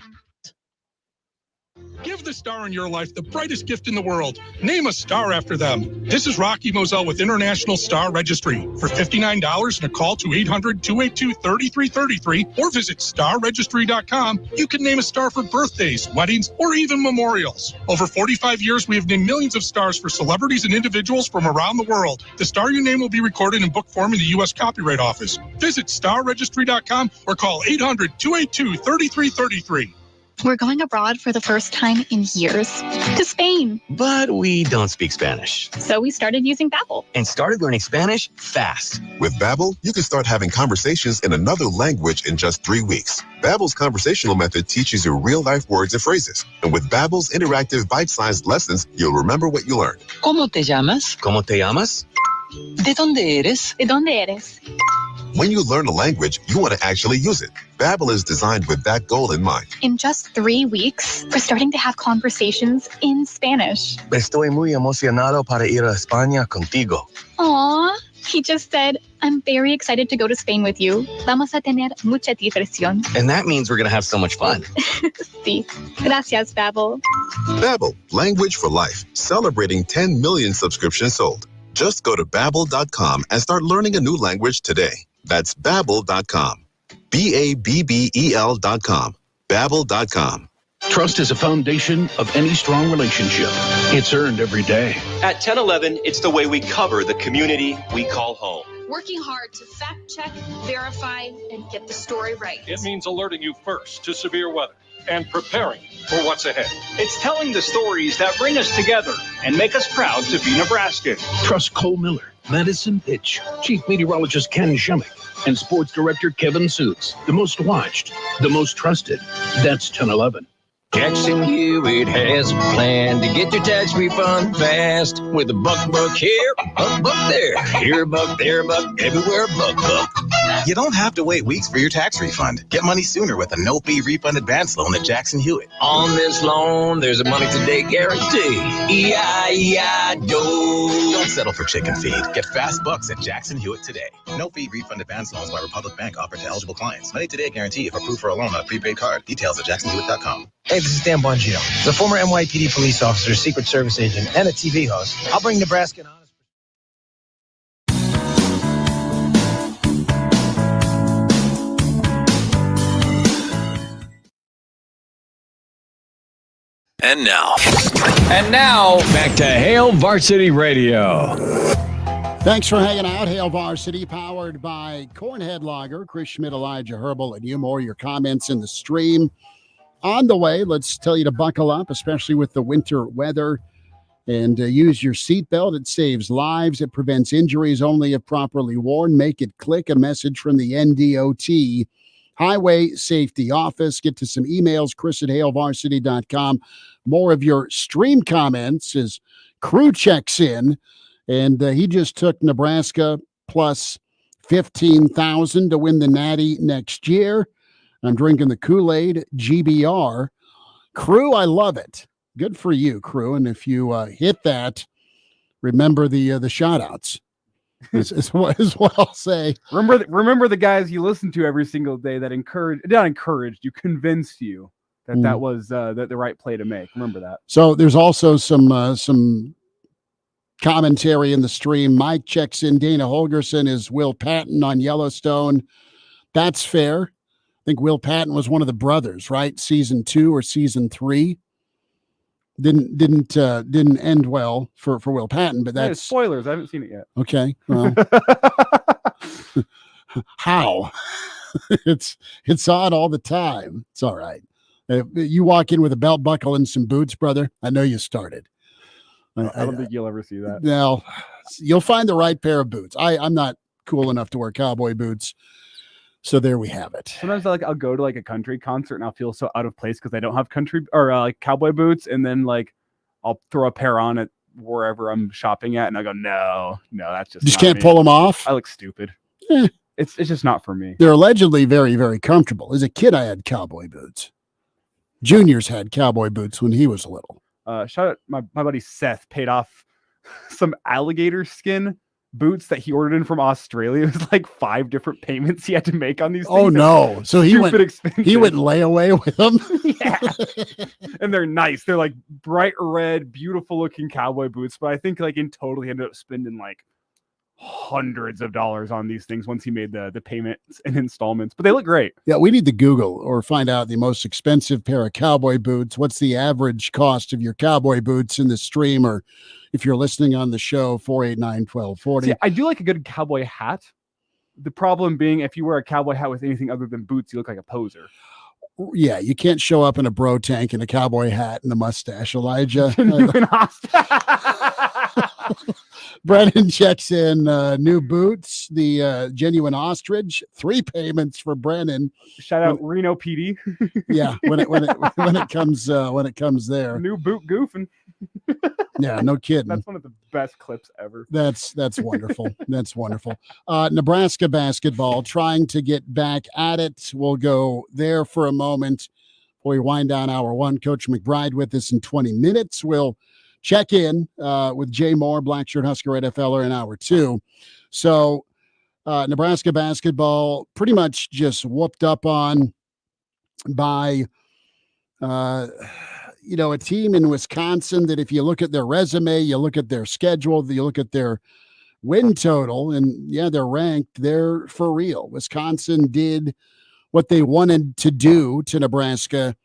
Give the star in your life the brightest gift in the world. Name a star after them. This is Rocky Moselle with International Star Registry. For $59 and a call to 800-282-3333 or visit starregistry.com, you can name a star for birthdays, weddings, or even memorials. Over 45 years, we have named millions of stars for celebrities and individuals from around the world. The star you name will be recorded in book form in the U.S. Copyright Office. Visit starregistry.com or call 800-282-3333. We're going abroad for the first time in years to Spain. But we don't speak Spanish. So we started using Babbel. And started learning Spanish fast. With Babbel, you can start having conversations in another language in just 3 weeks. Babbel's conversational method teaches you real-life words and phrases. And with Babbel's interactive bite-sized lessons, you'll remember what you learned. ¿Cómo te llamas? ¿Cómo te llamas? ¿De dónde eres? ¿De dónde eres? When you learn a language, you want to actually use it. Babbel is designed with that goal in mind. In just 3 weeks, we're starting to have conversations in Spanish. Estoy muy emocionado para ir a España contigo. Aw, he just said, I'm very excited to go to Spain with you. Vamos a tener mucha diversión. And that means we're going to have so much fun. Sí. Gracias, Babbel. Babbel, language for life. Celebrating 10 million subscriptions sold. Just go to Babbel.com and start learning a new language today. That's Babbel.com. Babbel.com. Babbel.com. Trust is a foundation of any strong relationship. It's earned every day. At 1011, it's the way we cover the community we call home. Working hard to fact check, verify, and get the story right. It means alerting you first to severe weather and preparing for what's ahead. It's telling the stories that bring us together and make us proud to be Nebraskans. Trust Cole Miller, Medicine Pitch, Chief Meteorologist Ken Shumick, and Sports Director Kevin Suits. The most watched, the most trusted. That's 1011. Jackson Hewitt has a plan to get your tax refund fast. With a buck here, buck there. Here a buck, there a buck, everywhere a buck. You don't have to wait weeks for your tax refund. Get money sooner with a no-fee refund advance loan at Jackson Hewitt. On this loan, there's a money today guarantee. E-I-E-I-O. Don't settle for chicken feed. Get fast bucks at Jackson Hewitt today. No-fee refund advance loans by Republic Bank offered to eligible clients. Money today guarantee if approved for a loan on a prepaid card. Details at jacksonhewitt.com. Hey, this is Dan Bongino. As a former NYPD police officer, Secret Service agent, and a TV host, I'll bring Nebraska an honest. And now, back to Hail Varsity Radio. Thanks for hanging out. Hail Varsity, powered by Cornhead Lager, Chris Schmidt, Elijah Herbal, and you more. Your comments in the stream. On the way, let's tell you to buckle up, especially with the winter weather, and use your seatbelt. It saves lives. It prevents injuries only if properly worn. Make it click. A message from the NDOT Highway Safety Office. Get to some emails, chris@hailvarsity.com. More of your stream comments as Crew checks in, and he just took Nebraska plus 15,000 to win the Natty next year. I'm drinking the Kool-Aid GBR. Crew, I love it. Good for you, Crew. And if you hit that, remember the shout-outs. is what I'll say. Remember the guys you listen to every single day that you, convinced you that was the right play to make. Remember that. So there's also some commentary in the stream. Mike checks in. Dana Holgerson is Will Patton on Yellowstone. That's fair. I think Will Patton was one of the brothers, right? Season 2 or season 3. Didn't end well for Will Patton, but that's spoilers. I haven't seen it yet. Okay. Well, how? It's on all the time. It's all right. You walk in with a belt buckle and some boots, brother. I know you started. I don't think you'll ever see that. No, you'll find the right pair of boots. I'm not cool enough to wear cowboy boots. So there we have it. Sometimes I'll go to a country concert and I'll feel so out of place because I don't have country or cowboy boots, and then I'll throw a pair on at wherever I'm shopping at, and I go, no, that's just can't pull them off. I look stupid. It's just not for me. They're allegedly very, very comfortable. As a kid, I had cowboy boots. Junior's had cowboy boots when he was little. Shout out my buddy Seth paid off some alligator skin boots that he ordered in from Australia. It was 5 different payments he had to make on these things. Oh no. So he went layaway with them. Yeah. And they're nice. They're bright red, beautiful looking cowboy boots. But I think in total he ended up spending hundreds of dollars on these things once he made the payments and installments. But they look great. Yeah, we need to Google or find out the most expensive pair of cowboy boots. What's the average cost of your cowboy boots in the stream, or if you're listening on the show, 489-1240. See, I do like a good cowboy hat. The problem being, if you wear a cowboy hat with anything other than boots, you look like a poser. Yeah, you can't show up in a bro tank and a cowboy hat and a mustache, Elijah. Brennan checks in new boots, the genuine ostrich. 3 payments for Brennan. Shout out Reno PD. Yeah, when it comes there. New boot goofing. Yeah, no kidding. That's one of the best clips ever. That's wonderful. That's wonderful. Nebraska basketball trying to get back at it. We'll go there for a moment before we wind down hour 1. Coach McBride with us in 20 minutes. We'll check in with Jay Moore, Black Shirt Husker NFLer, in hour 2. So Nebraska basketball pretty much just whooped up on by a team in Wisconsin that, if you look at their resume, you look at their schedule, you look at their win total, and yeah, they're ranked. They're for real. Wisconsin did what they wanted to do to Nebraska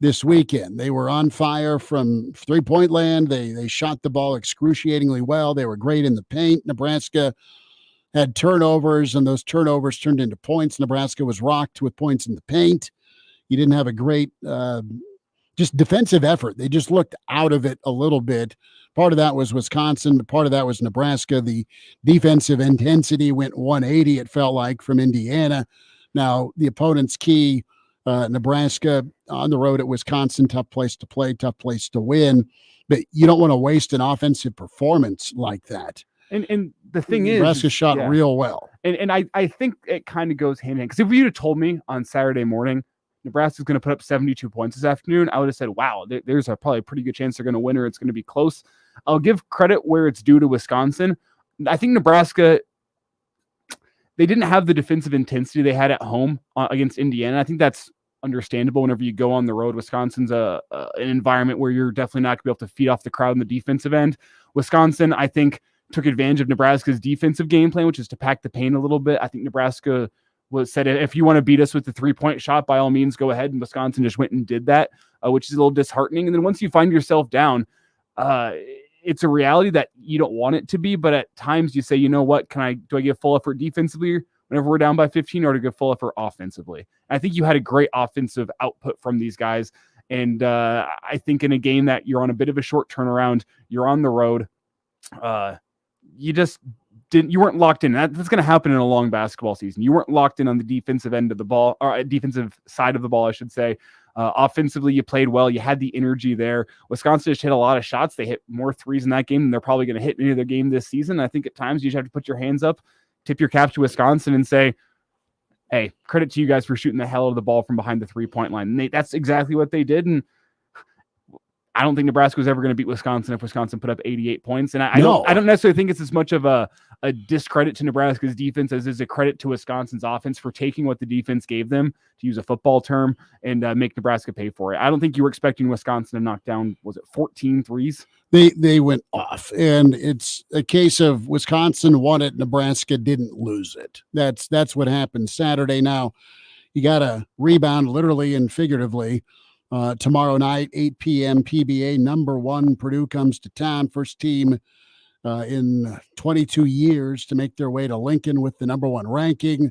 this weekend. They were on fire from three-point land. They shot the ball excruciatingly well. They were great in the paint. Nebraska had turnovers, and those turnovers turned into points. Nebraska was rocked with points in the paint. You didn't have a great just defensive effort. They just looked out of it a little bit. Part of that was Wisconsin. Part of that was Nebraska. The defensive intensity went 180, it felt like, from Indiana. Now, the opponent's key, Nebraska on the road at Wisconsin, tough place to play, tough place to win. But you don't want to waste an offensive performance like that. And the thing Nebraska shot yeah. real well. And I think it kind of goes hand in hand. Because if you'd have told me on Saturday morning, Nebraska's going to put up 72 points this afternoon, I would have said, wow, there's probably a pretty good chance they're going to win or it's going to be close. I'll give credit where it's due to Wisconsin. I think Nebraska, they didn't have the defensive intensity they had at home against Indiana. I think that's understandable whenever you go on the road. Wisconsin's an environment where you're definitely not going to be able to feed off the crowd on the defensive end. Wisconsin, I think, took advantage of Nebraska's defensive game plan, which is to pack the paint a little bit. I think Nebraska said, if you want to beat us with the 3-point shot, by all means, go ahead. And Wisconsin just went and did that, which is a little disheartening. And then once you find yourself down, it's a reality that you don't want it to be. But at times you say, you know what, do I give full effort defensively whenever we're down by 15 or to give full effort offensively? And I think you had a great offensive output from these guys. And I think in a game that you're on a bit of a short turnaround, you're on the road, you weren't locked in. That's going to happen in a long basketball season. You weren't locked in on the defensive end of the ball, or defensive side of the ball, I should say. Offensively, you played well. You had the energy there. Wisconsin just hit a lot of shots. They hit more threes in that game than they're probably going to hit in any other game this season. I think at times you just have to put your hands up, tip your cap to Wisconsin and say, hey, credit to you guys for shooting the hell out of the ball from behind the 3-point line. And that's exactly what they did. And I don't think Nebraska was ever going to beat Wisconsin if Wisconsin put up 88 points. And I don't necessarily think it's as much of a discredit to Nebraska's defense as is a credit to Wisconsin's offense for taking what the defense gave them, to use a football term, and make Nebraska pay for it. I don't think you were expecting Wisconsin to knock down, was it 14 threes? They went off, and it's a case of Wisconsin won it, Nebraska didn't lose it. That's what happened Saturday. Now, you got to rebound literally and figuratively. Tomorrow night, 8 p.m. PBA, number 1 Purdue comes to town. First team in 22 years to make their way to Lincoln with the number 1 ranking.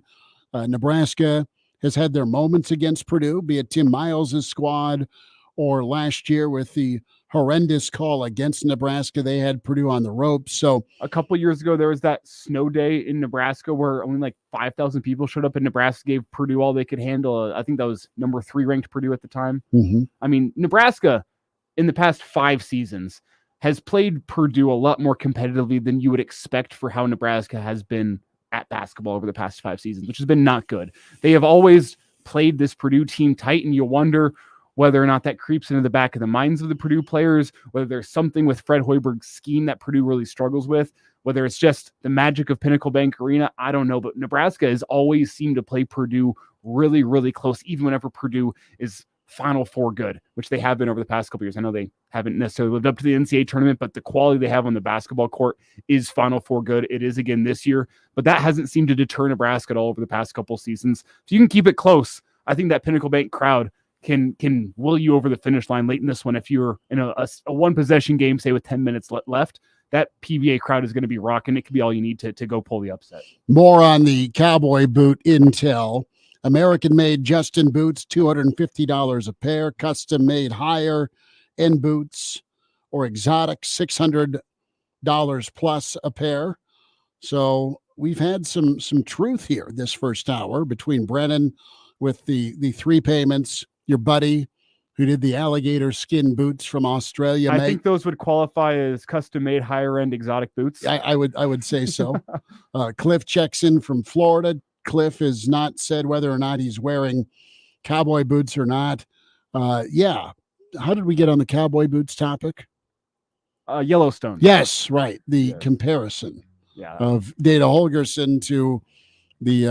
Nebraska has had their moments against Purdue, be it Tim Miles' squad or last year with the horrendous call against Nebraska. They had Purdue on the ropes. So a couple of years ago, there was that snow day in Nebraska where only like 5,000 people showed up, and Nebraska gave Purdue all they could handle. I think that was number 3 ranked Purdue at the time. Mm-hmm. I mean, Nebraska in the past 5 seasons has played Purdue a lot more competitively than you would expect for how Nebraska has been at basketball over the past 5 seasons, which has been not good. They have always played this Purdue team tight, and you wonder whether or not that creeps into the back of the minds of the Purdue players, whether there's something with Fred Hoiberg's scheme that Purdue really struggles with, whether it's just the magic of Pinnacle Bank Arena, I don't know. But Nebraska has always seemed to play Purdue really, really close, even whenever Purdue is Final Four good, which they have been over the past couple years. I know they haven't necessarily lived up to the NCAA tournament, but the quality they have on the basketball court is Final Four good. It is again this year, but that hasn't seemed to deter Nebraska at all over the past couple seasons. If you can keep it close, I think that Pinnacle Bank crowd can will you over the finish line late in this one. If you're in a 1-possession game, say with 10 minutes left, that PBA crowd is going to be rocking. It could be all you need to go pull the upset. More on the cowboy boot intel. American-made Justin boots, $250 a pair. Custom-made higher end boots or exotic, $600 plus a pair. So we've had some truth here this first hour between Brennan with the 3 payments, your buddy who did the alligator skin boots from Australia. I think those would qualify as custom-made higher-end exotic boots. I would say so. Cliff checks in from Florida. Cliff has not said whether or not he's wearing cowboy boots or not. Yeah. How did we get on the cowboy boots topic? Yellowstone. Yes, right. The comparison of Dana Holgerson to the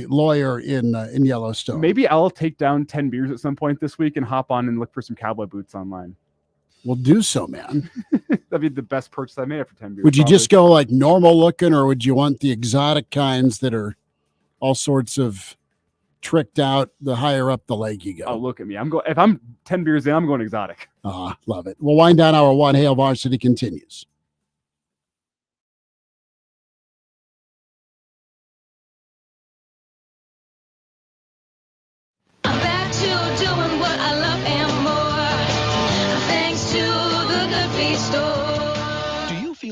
lawyer in Yellowstone. Maybe I'll take down 10 beers at some point this week and hop on and look for some cowboy boots online. Well, do so, man. That'd be the best purchase I made after 10 beers. Would you just go like normal looking, or would you want the exotic kinds that are all sorts of tricked out the higher up the leg you go? Oh, look at me. If I'm 10 beers in, I'm going exotic. Love it. We'll wind down hour 1. Hail Varsity continues. I'm back to doing what I love and more.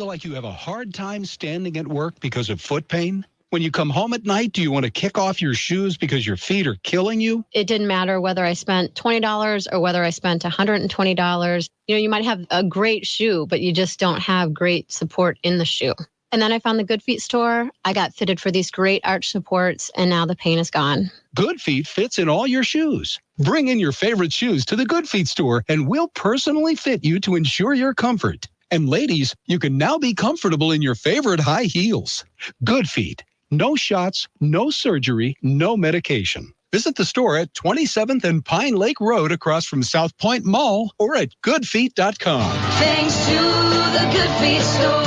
like you have a hard time standing at work because of foot pain? When you come home at night, do you want to kick off your shoes because your feet are killing you? It didn't matter whether I spent $20 or whether I spent $120. You might have a great shoe, but you just don't have great support in the shoe. And then I found the Good Feet store. I got fitted for these great arch supports, and now the pain is gone. Good Feet fits in all your shoes. Bring in your favorite shoes to the Good Feet store, and we'll personally fit you to ensure your comfort. And ladies, you can now be comfortable in your favorite high heels. Good Feet. No shots, no surgery, no medication. Visit the store at 27th and Pine Lake Road across from South Point Mall or at goodfeet.com. Thanks to the Good Feet store.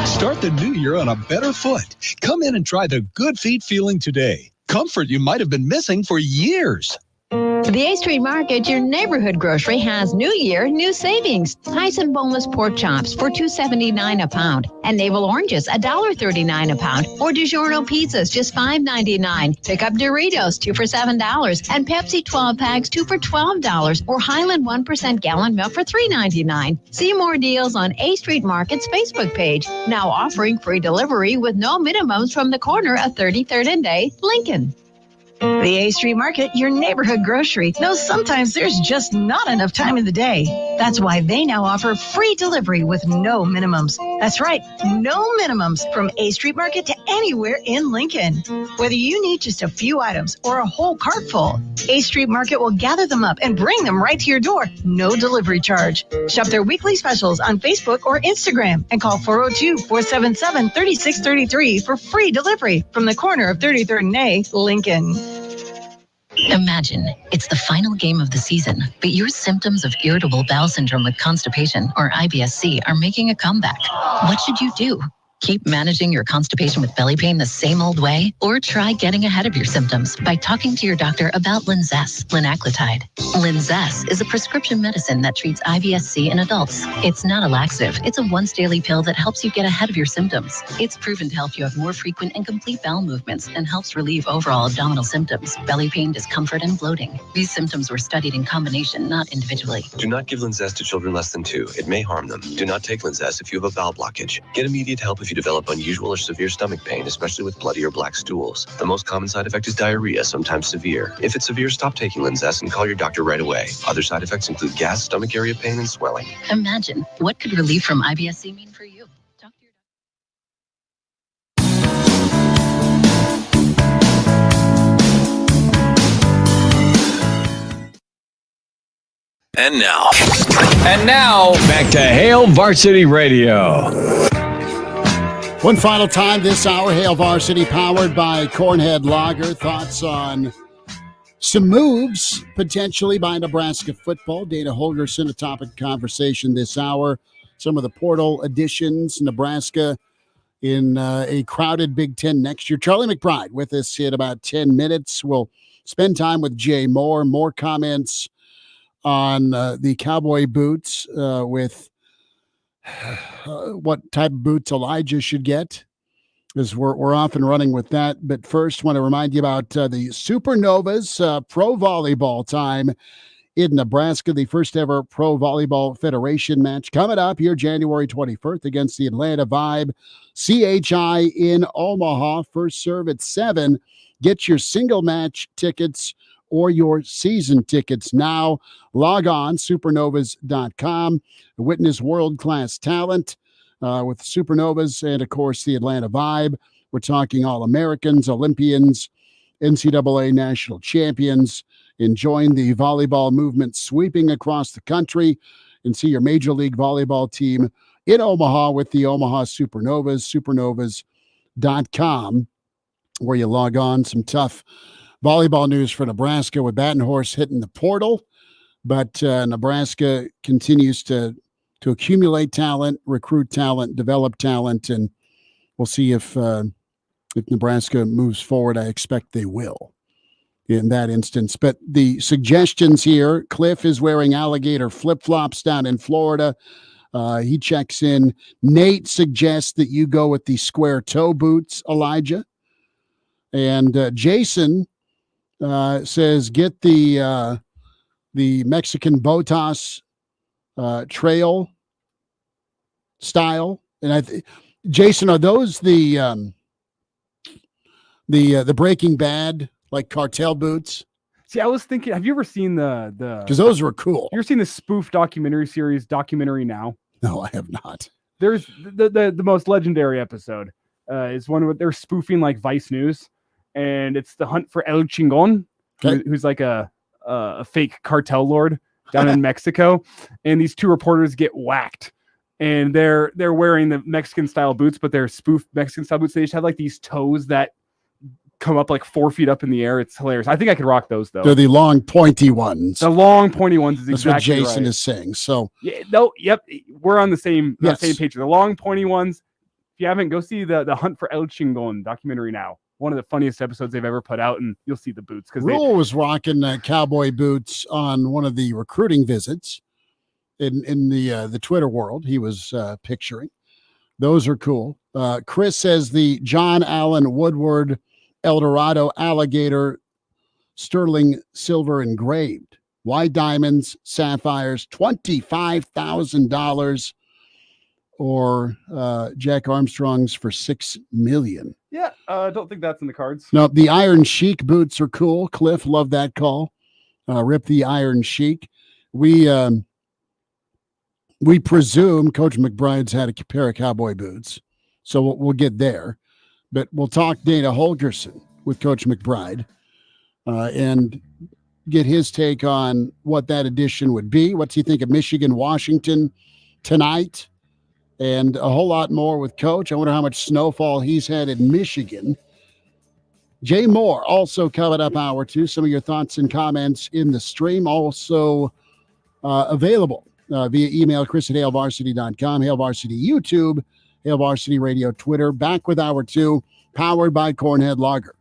Start the new year on a better foot. Come in and try the Good Feet feeling today. Comfort you might have been missing for years. The A Street Market, your neighborhood grocery, has New Year, new savings. Tyson boneless pork chops for $2.79 a pound, and navel oranges $1.39 a pound, or DiGiorno pizzas just $5.99. Pick up Doritos 2 for $7, and Pepsi 12 packs 2 for $12, or Highland 1% gallon milk for $3.99. See more deals on A Street Market's Facebook page. Now offering free delivery with no minimums from the corner of 33rd and Day, Lincoln. The A Street Market, your neighborhood grocery, knows sometimes there's just not enough time in the day. That's why they now offer free delivery with no minimums. That's right, no minimums from A Street Market to anywhere in Lincoln. Whether you need just a few items or a whole cart full, A Street Market will gather them up and bring them right to your door. No delivery charge. Shop their weekly specials on Facebook or Instagram and call 402-477-3633 for free delivery from the corner of 33rd and A, Lincoln. Imagine it's the final game of the season, but your symptoms of irritable bowel syndrome with constipation, or IBS-C, are making a comeback. What should you do? Keep managing your constipation with belly pain the same old way? Or try getting ahead of your symptoms by talking to your doctor about Linzess, linaclotide. Linzess is a prescription medicine that treats IBS-C in adults. It's not a laxative. It's a once-daily pill that helps you get ahead of your symptoms. It's proven to help you have more frequent and complete bowel movements and helps relieve overall abdominal symptoms, belly pain, discomfort, and bloating. These symptoms were studied in combination, not individually. Do not give Linzess to children less than 2. It may harm them. Do not take Linzess if you have a bowel blockage. Get immediate help if you develop unusual or severe stomach pain, especially with bloody or black stools. The most common side effect is diarrhea, sometimes severe. If it's severe, stop taking Linzess and call your doctor right away. Other side effects include gas, stomach area pain, and swelling. Imagine, what could relief from IBS-C mean for you? Talk to your And now, back to Hail Varsity Radio. One final time this hour, Hail Varsity, powered by Cornhead Lager. Thoughts on some moves potentially by Nebraska football. Dana Holgerson, a topic of conversation this hour. Some of the portal additions, Nebraska in a crowded Big Ten next year. Charlie McBride with us in about 10 minutes. We'll spend time with Jay Moore. More comments on the cowboy boots with what type of boots Elijah should get, as we're off and running with that. But first, want to remind you about the Supernovas Pro Volleyball time in Nebraska, the first ever Pro Volleyball Federation match coming up here January 21st against the Atlanta Vibe CHI in Omaha. First serve at 7. Get your single match tickets or your season tickets now. Log on, supernovas.com. Witness world-class talent with Supernovas and, of course, the Atlanta Vibe. We're talking All-Americans, Olympians, NCAA national champions. Enjoying the volleyball movement sweeping across the country, and see your Major League Volleyball team in Omaha with the Omaha Supernovas, supernovas.com, where you log on. Some tough volleyball news for Nebraska with Baton Horse hitting the portal, but Nebraska continues to accumulate talent, recruit talent, develop talent, and we'll see if Nebraska moves forward. I expect they will in that instance. But the suggestions here, Cliff is wearing alligator flip-flops down in Florida. He checks in. Nate suggests that you go with the square toe boots, Elijah. And Jason says get the Mexican Botas trail style And Jason, are those the Breaking Bad like cartel boots? See, I was thinking, have you ever seen the Because those were cool. You ever seen the spoof documentary series Documentary Now? No, I have not. There's the most legendary episode is one where they're spoofing like Vice News, and it's the hunt for El Chingon, who's like a fake cartel lord down in Mexico, and these two reporters get whacked, and they're wearing the Mexican style boots, but they're spoof Mexican style boots. They just have like these toes that come up like 4 feet up in the air. It's hilarious. I think I could rock those though. They're the long pointy ones. The long pointy ones is exactly That's what Jason right. is saying. So we're on the same Yes. same page. The long pointy ones. If you haven't, go see the Hunt for El Chingon Documentary Now. One of the funniest episodes they've ever put out, and you'll see the boots because Rule was rocking cowboy boots on one of the recruiting visits in the Twitter world. He was picturing. Those are cool. Chris says the John Allen Woodward Eldorado alligator sterling silver engraved, white diamonds, sapphires, $25,000, or Jack Armstrong's for $6 million. Yeah, I don't think that's in the cards. No, the Iron Sheik boots are cool. Cliff, love that call. Rip the Iron Sheik. We presume Coach McBride's had a pair of cowboy boots, so we'll get there. But we'll talk Dana Holgerson with Coach McBride and get his take on what that edition would be. What's he think of Michigan, Washington tonight? And a whole lot more with Coach. I wonder how much snowfall he's had in Michigan. Jay Moore also coming up hour 2. Some of your thoughts and comments in the stream also available via email, chris@hailvarsity.com, Hail Varsity YouTube, Hail Varsity Radio Twitter. Back with hour 2, powered by Cornhead Lager.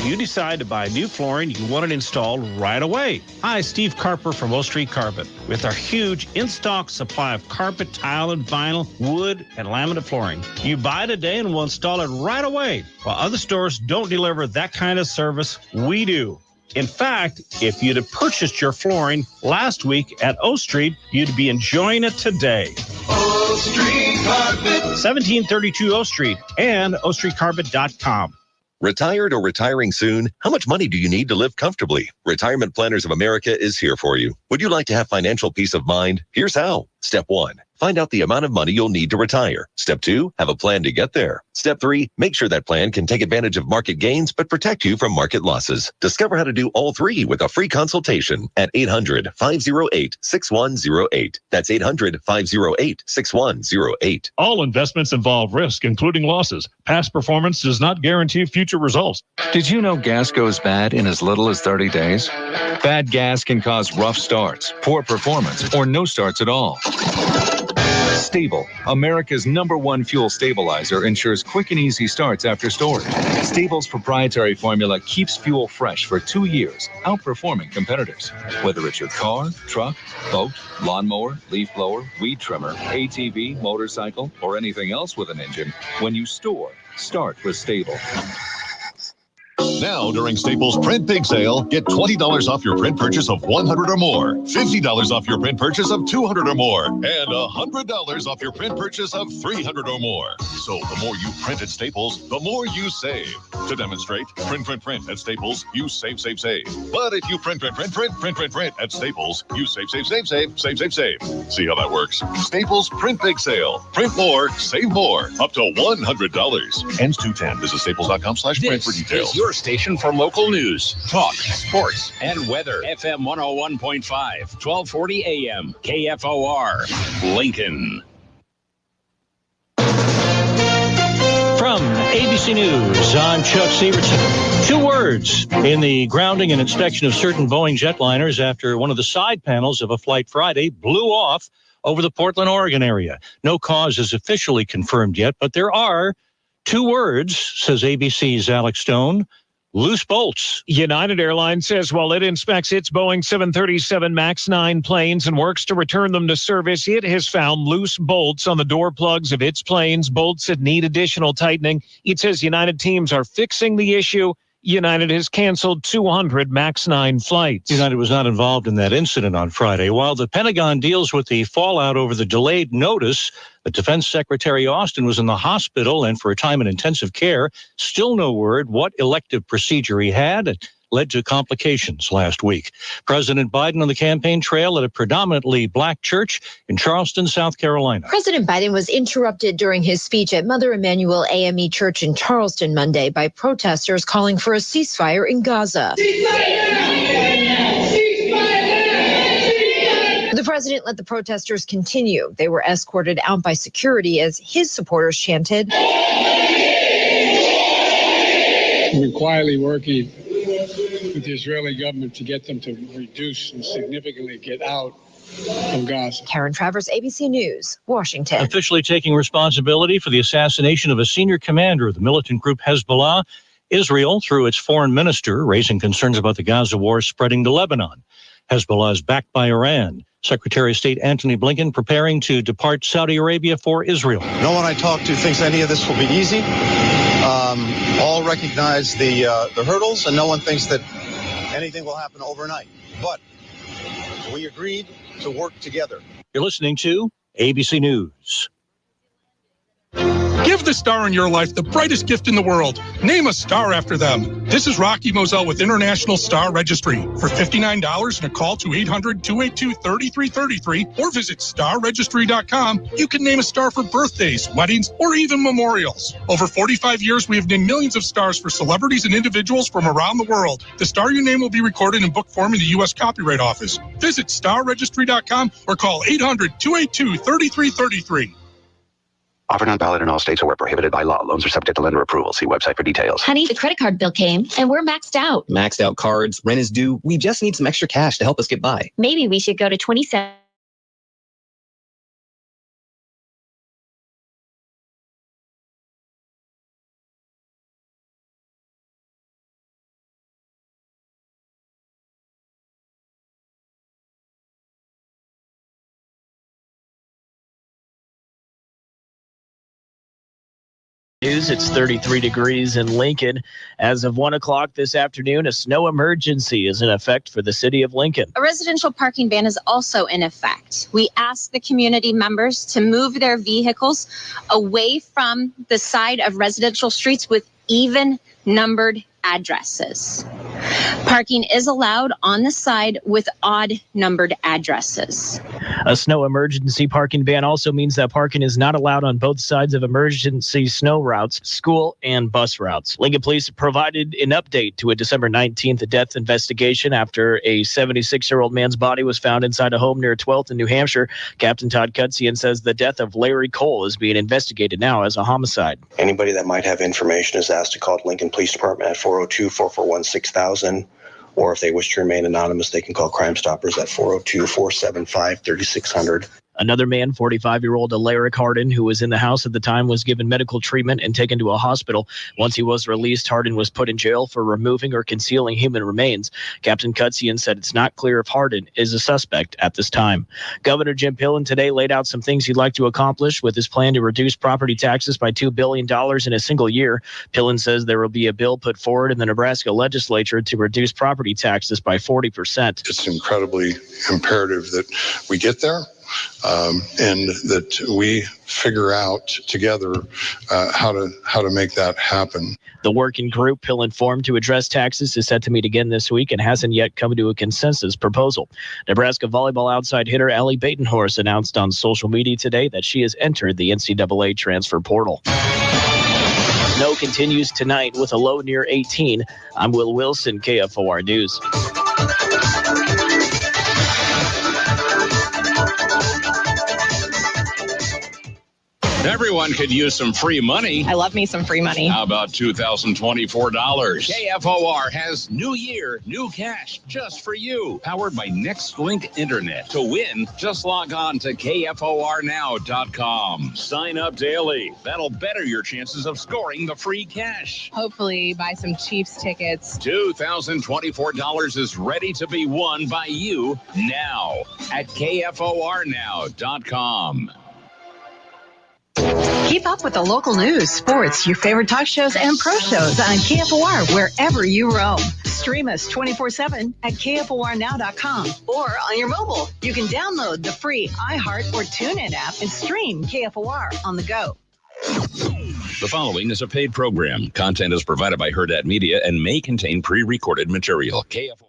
You decide to buy new flooring, you want it installed right away. Hi, Steve Carper from O Street Carpet. With our huge in-stock supply of carpet, tile, and vinyl, wood, and laminate flooring. You buy today and we'll install it right away. While other stores don't deliver that kind of service, we do. In fact, if you'd have purchased your flooring last week at O Street, you'd be enjoying it today. O Street Carpet. 1732 O Street and ostreetcarpet.com. Retired or retiring soon? How much money do you need to live comfortably? Retirement Planners of America is here for you. Would you like to have financial peace of mind? Here's how. Step 1. Find out the amount of money you'll need to retire. Step 2. Have a plan to get there. Step 3. Make sure that plan can take advantage of market gains but protect you from market losses. Discover how to do all three with a free consultation at 800-508-6108. That's 800-508-6108. All investments involve risk, including losses. Past performance does not guarantee future results. Did you know gas goes bad in as little as 30 days? Bad gas can cause rough starts, poor performance, or no starts at all. Stable, America's #1 fuel stabilizer, ensures quick and easy starts after storage. Stable's proprietary formula keeps fuel fresh for 2 years, outperforming competitors. Whether it's your car, truck, boat, lawnmower, leaf blower, weed trimmer, ATV, motorcycle, or anything else with an engine, when you store, start with Stable. Now, during Staples Print Big Sale, get $20 off your print purchase of $100 or more, $50 off your print purchase of $200 or more, and $100 off your print purchase of $300 or more. So the more you print at Staples, the more you save. To demonstrate, print at Staples, you save. But if you print at Staples, you save. See how that works? Staples Print Big Sale. Print more, save more. Up to $100. Ends 2/10. Visit staples.com/print for details. Is your station for local news, talk, sports, and weather. FM 101.5, 1240 AM, KFOR, Lincoln. From ABC News, I'm Chuck Severson. 2 words in the grounding and inspection of certain Boeing jetliners after one of the side panels of a flight Friday blew off over the Portland, Oregon area. No cause is officially confirmed yet, but there are 2 words, says ABC's Alex Stone. Loose bolts. United Airlines says while it inspects its Boeing 737 MAX 9 planes and works to return them to service, it has found loose bolts on the door plugs of its planes, bolts that need additional tightening. It says United teams are fixing the issue United has canceled 200 MAX 9 flights. United was not involved in that incident on Friday. While the Pentagon deals with the fallout over the delayed notice, the Defense Secretary Austin was in the hospital and for a time in intensive care. Still no word what elective procedure he had. It led to complications last week. President Biden on the campaign trail at a predominantly black church in Charleston, South Carolina. President Biden was interrupted during his speech at Mother Emanuel AME Church in Charleston Monday by protesters calling for a ceasefire in Gaza. The president let the protesters continue. They were escorted out by security as his supporters chanted. We're quietly working with the Israeli government to get them to reduce and significantly get out of Gaza. Karen Travers, ABC News, Washington. Officially taking responsibility for the assassination of a senior commander of the militant group Hezbollah, Israel, through its foreign minister, raising concerns about the Gaza war spreading to Lebanon. Hezbollah is backed by Iran. Secretary of State Antony Blinken preparing to depart Saudi Arabia for Israel. No one I talk to thinks any of this will be easy. All recognize the hurdles, and no one thinks that anything will happen overnight. But we agreed to work together. You're listening to ABC News. Give the star in your life the brightest gift in the world. Name a star after them. This is Rocky Moselle with International Star Registry. For $59 and a call to 800-282-3333 or visit starregistry.com, you can name a star for birthdays, weddings, or even memorials. Over 45 years, we have named millions of stars for celebrities and individuals from around the world. The star you name will be recorded in book form in the U.S. Copyright Office. Visit starregistry.com or call 800-282-3333. Offered on ballot in all states or where prohibited by law. Loans are subject to lender approval. See website for details. Honey, the credit card bill came and we're maxed out. Maxed out cards, rent is due. We just need some extra cash to help us get by. Maybe we should go to 27. News. It's 33 degrees in Lincoln. As of 1 o'clock this afternoon, a snow emergency is in effect for the city of Lincoln. A residential parking ban is also in effect. We ask the community members to move their vehicles away from the side of residential streets with even numbered addresses. Parking is allowed on the side with odd numbered addresses. A snow emergency parking ban also means that parking is not allowed on both sides of emergency snow routes, school and bus routes. Lincoln Police provided an update to a December 19th death investigation after a 76-year-old man's body was found inside a home near 12th in New Hampshire. Captain Todd Cutsian says the death of Larry Cole is being investigated now as a homicide. Anybody that might have information is asked to call Lincoln Police Department at 402-441-6000. Or if they wish to remain anonymous, they can call Crime Stoppers at 402-475-3600. Another man, 45-year-old Alaric Hardin, who was in the house at the time, was given medical treatment and taken to a hospital. Once he was released, Hardin was put in jail for removing or concealing human remains. Captain Cutsian said it's not clear if Hardin is a suspect at this time. Governor Jim Pillen today laid out some things he'd like to accomplish with his plan to reduce property taxes by $2 billion in a single year. Pillen says there will be a bill put forward in the Nebraska legislature to reduce property taxes by 40%. It's incredibly imperative that we get there. And that we figure out together how to make that happen. The working group Pillen formed to address taxes is set to meet again this week and hasn't yet come to a consensus proposal. Nebraska volleyball outside hitter Allie Batenhorst announced on social media today that she has entered the NCAA transfer portal. Snow continues tonight with a low near 18. I'm Will Wilson, KFOR News. Everyone could use some free money. I love me some free money. How about $2,024? KFOR has New Year, New Cash just for you. Powered by NextLink Internet. To win, just log on to KFORnow.com. Sign up daily. That'll better your chances of scoring the free cash. Hopefully buy some Chiefs tickets. $2,024 is ready to be won by you now at KFORnow.com. Keep up with the local news, sports, your favorite talk shows, and pro shows on KFOR wherever you roam. Stream us 24/7 at KFORnow.com or on your mobile. You can download the free iHeart or TuneIn app and stream KFOR on the go. The following is a paid program. Content is provided by Hurrdat Media and may contain pre-recorded material. KFOR.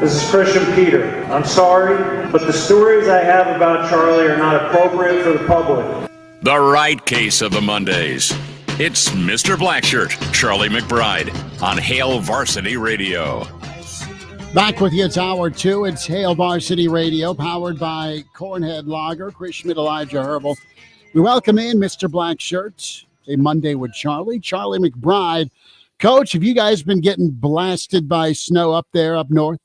This is Christian Peter. I'm sorry, but the stories I have about Charlie are not appropriate for the public. The right case of the Mondays. It's Mr. Blackshirt, Charlie McBride, on Hail Varsity Radio. Back with you, it's hour 2. It's Hail Varsity Radio, powered by Cornhead Lager, Chris Schmidt, Elijah Herbal. We welcome in Mr. Blackshirt, a Monday with Charlie McBride. Coach, have you guys been getting blasted by snow up there, up north?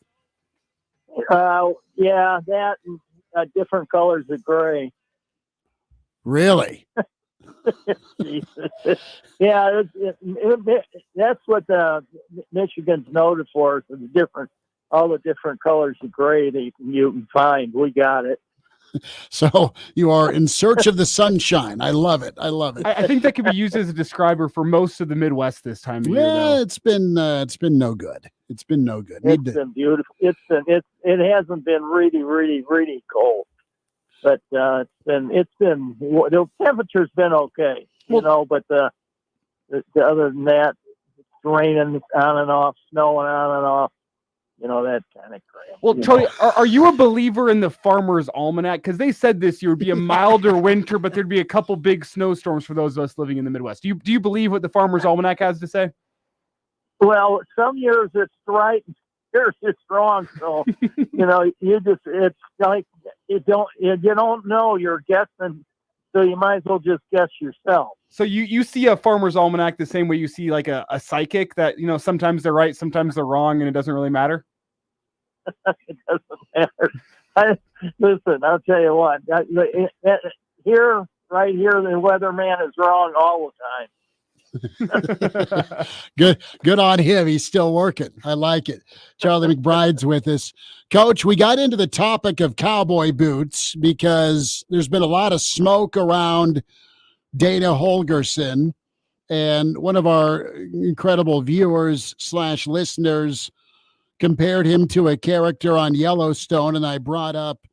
Yeah, that and different colors of gray. Really? Yeah, that's what Michigan's noted for, is all the different colors of gray that you can find. We got it. So you are in search of the sunshine. I love it. I think that could be used as a describer for most of the Midwest this time of year. Yeah, it's been no good. It's been no good. It's been beautiful. It hasn't been really, really, really cold, but the temperature's been okay, But the other than that, it's raining on and off, snowing on and off. That kind of crap. Well, Charlie, are you a believer in the Farmer's Almanac? Because they said this year would be a milder winter, but there'd be a couple big snowstorms for those of us living in the Midwest. Do you believe what the Farmer's Almanac has to say? Well, some years it's right, years it's wrong. So, it's like you don't know. You're guessing, so you might as well just guess yourself. So you see a Farmer's Almanac the same way you see like a psychic that, sometimes they're right, sometimes they're wrong, and it doesn't really matter? It doesn't matter. Listen, I'll tell you what. Right here, the weatherman is wrong all the time. Good on him. He's still working. I like it. Charlie McBride's with us. Coach, we got into the topic of cowboy boots because there's been a lot of smoke around Dana Holgerson, and one of our incredible viewers / listeners compared him to a character on Yellowstone, and I brought up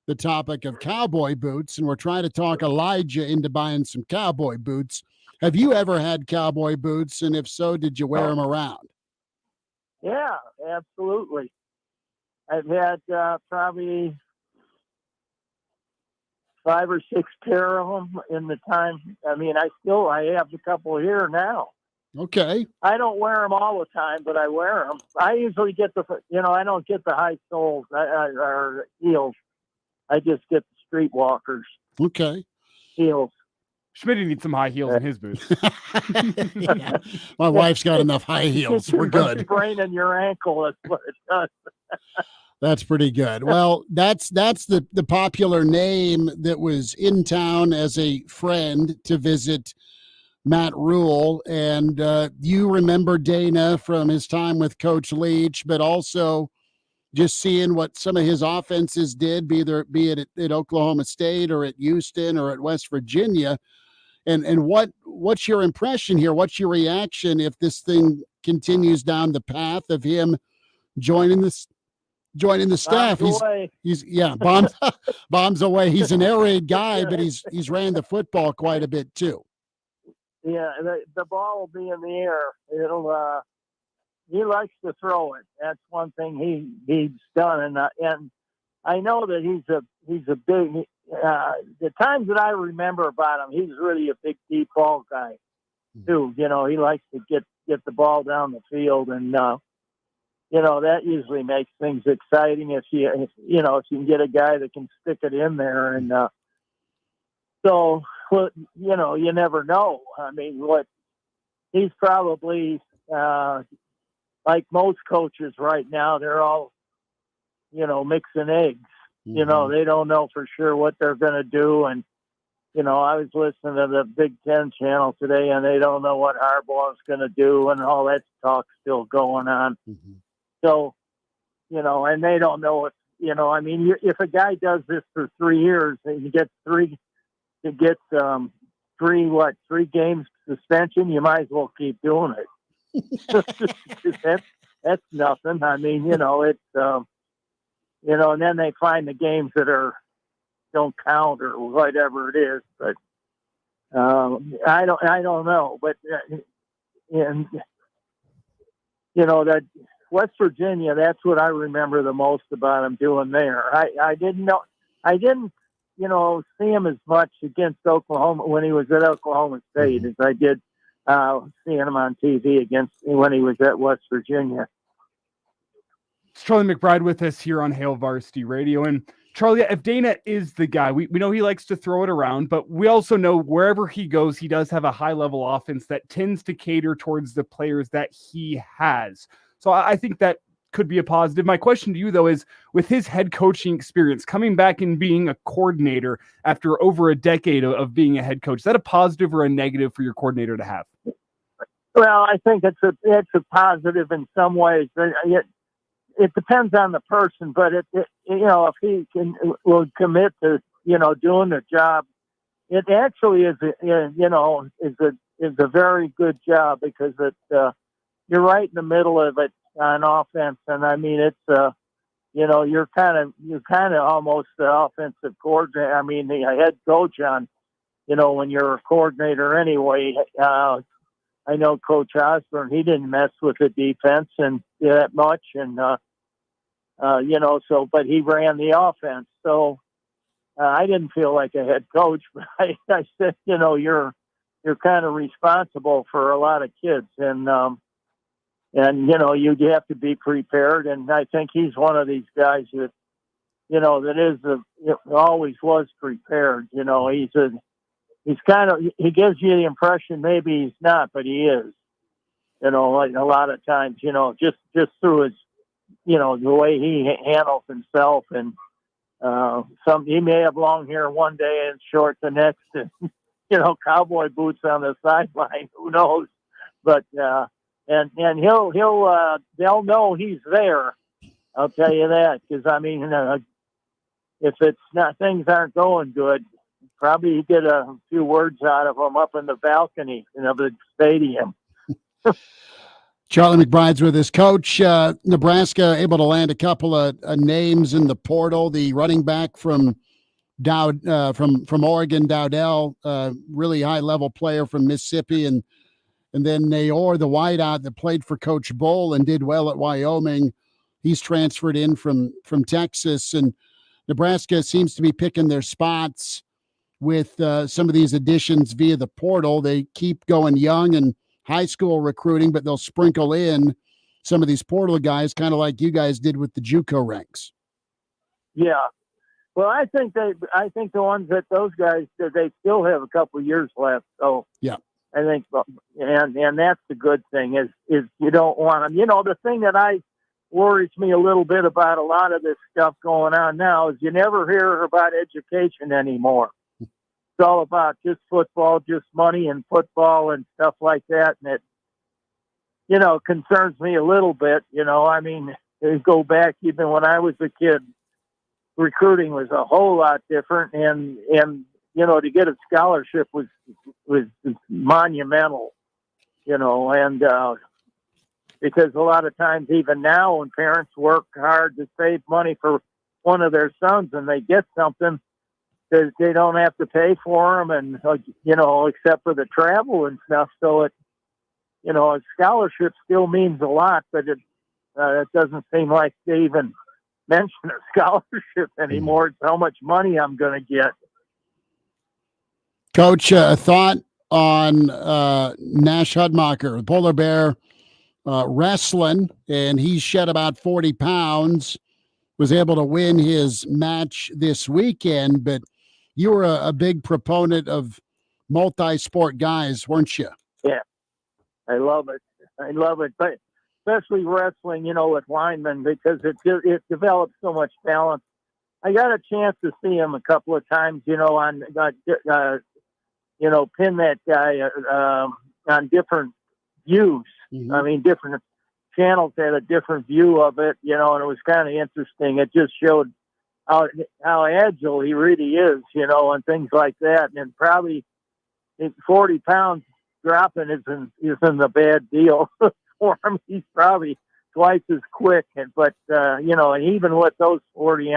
the topic of cowboy boots, and we're trying to talk Elijah into buying some cowboy boots. Have you ever had cowboy boots, and if so, did you wear them around? Yeah, absolutely. I've had probably 5 or 6 pair of them in the time. I mean, I have a couple here now. Okay. I don't wear them all the time, but I wear them. I usually get I don't get the high soles or heels. I just get the streetwalkers. Okay. Heels. Schmitty needs some high heels in his boots. Yeah. My wife's got enough high heels. We're good. Spraining your ankle, that's what it does. That's pretty good. Well, that's the popular name that was in town as a friend to visit Matt Rule. And you remember Dana from his time with Coach Leach, but also just seeing what some of his offenses did, be it at Oklahoma State or at Houston or at West Virginia. And what's your impression here? What's your reaction if this thing continues down the path of him joining the staff? Bombs away. He's an air raid guy, but he's ran the football quite a bit too. Yeah, the ball will be in the air. He likes to throw it. That's one thing he's done, and I know that he's a big. The times that I remember about him, he's really a big deep ball guy too. He likes to get the ball down the field, and that usually makes things exciting if you can get a guy that can stick it in there, and you never know. I mean, he's probably like most coaches right now, they're all mixing eggs. Mm-hmm. They don't know for sure what they're going to do. And, I was listening to the Big Ten channel today, and they don't know what Harbaugh is going to do, and all that talk's still going on. Mm-hmm. So, and they don't know I mean, if a guy does this for 3 years and he gets three games suspension, you might as well keep doing it. That's nothing. I mean, it's and then they find the games that don't count or whatever it is. But I don't know. But and that West Virginia, that's what I remember the most about him doing there. I didn't see him as much against Oklahoma when he was at Oklahoma State as I did seeing him on TV when he was at West Virginia. It's Charlie McBride with us here on Hail Varsity Radio. And Charlie, if Dana is the guy, we know he likes to throw it around, but we also know wherever he goes, he does have a high-level offense that tends to cater towards the players that he has. So I think that could be a positive. My question to you, though, is with his head coaching experience, coming back and being a coordinator after over a decade of being a head coach, is that a positive or a negative for your coordinator to have? Well, I think it's a positive in some ways. It depends on the person, but if he will commit to doing the job, it actually is a very good job because you're right in the middle of it on offense, and I mean it's you're kind of almost the offensive coordinator. I mean the head coach on when you're a coordinator anyway. I know Coach Osborne, he didn't mess with the defense and that much, and but he ran the offense. So I didn't feel like a head coach, but I said, you're kind of responsible for a lot of kids, and you have to be prepared. And I think he's one of these guys that, always was prepared. He gives you the impression maybe he's not, but he is, like a lot of times, just through his, the way he handles himself, and he may have long hair one day and short the next, and cowboy boots on the sideline. Who knows? But and they'll know he's there. I'll tell you that, because I mean, if it's not, things aren't going good, probably you get a few words out of him up in the balcony of the stadium. Charlie McBride's with us. Coach, Nebraska able to land a couple of names in the portal. The running back from from Oregon, Dowdell, really high-level player from Mississippi, and then Naor, the wideout that played for Coach Bull and did well at Wyoming. He's transferred in from Texas, and Nebraska seems to be picking their spots with some of these additions via the portal. They keep going young and high school recruiting, but they'll sprinkle in some of these portal guys, kind of like you guys did with the JUCO ranks. Yeah. Well, I think the ones that those guys, they still have a couple of years left. So yeah, I think, and that's the good thing is you don't want them. The thing that worries me a little bit about a lot of this stuff going on now is you never hear about education anymore. It's all about just football, just money and football and stuff like that. And it, concerns me a little bit. I mean, go back even when I was a kid, recruiting was a whole lot different. And to get a scholarship was monumental, and because a lot of times, even now, when parents work hard to save money for one of their sons and they get something, they don't have to pay for them, and except for the travel and stuff. So a scholarship still means a lot, but it doesn't seem like they even mention a scholarship anymore. It's how much money I'm going to get. Coach, a thought on Nash Hudmacher, the polar bear, wrestling, and he shed about 40 pounds, was able to win his match this weekend, but you were a big proponent of multi-sport guys, weren't you? Yeah, I love it. But especially wrestling, with linemen, because it develops so much talent. I got a chance to see him a couple of times, on pin that guy on different views. Mm-hmm. I mean, different channels had a different view of it, and it was kind of interesting. It just showed how agile he really is, and things like that. And probably 40 pounds dropping isn't a bad deal for him. He's probably twice as quick, but and even with those 40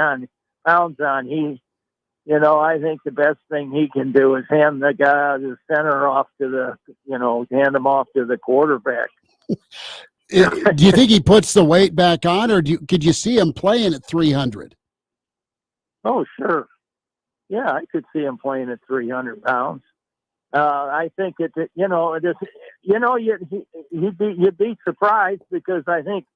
pounds on, I think the best thing he can do is hand the guy out of the center off to hand him off to the quarterback. Do you think he puts the weight back on, or could you see him playing at 300? Oh, sure. Yeah, I could see him playing at 300 pounds. I think you'd be surprised, because I think,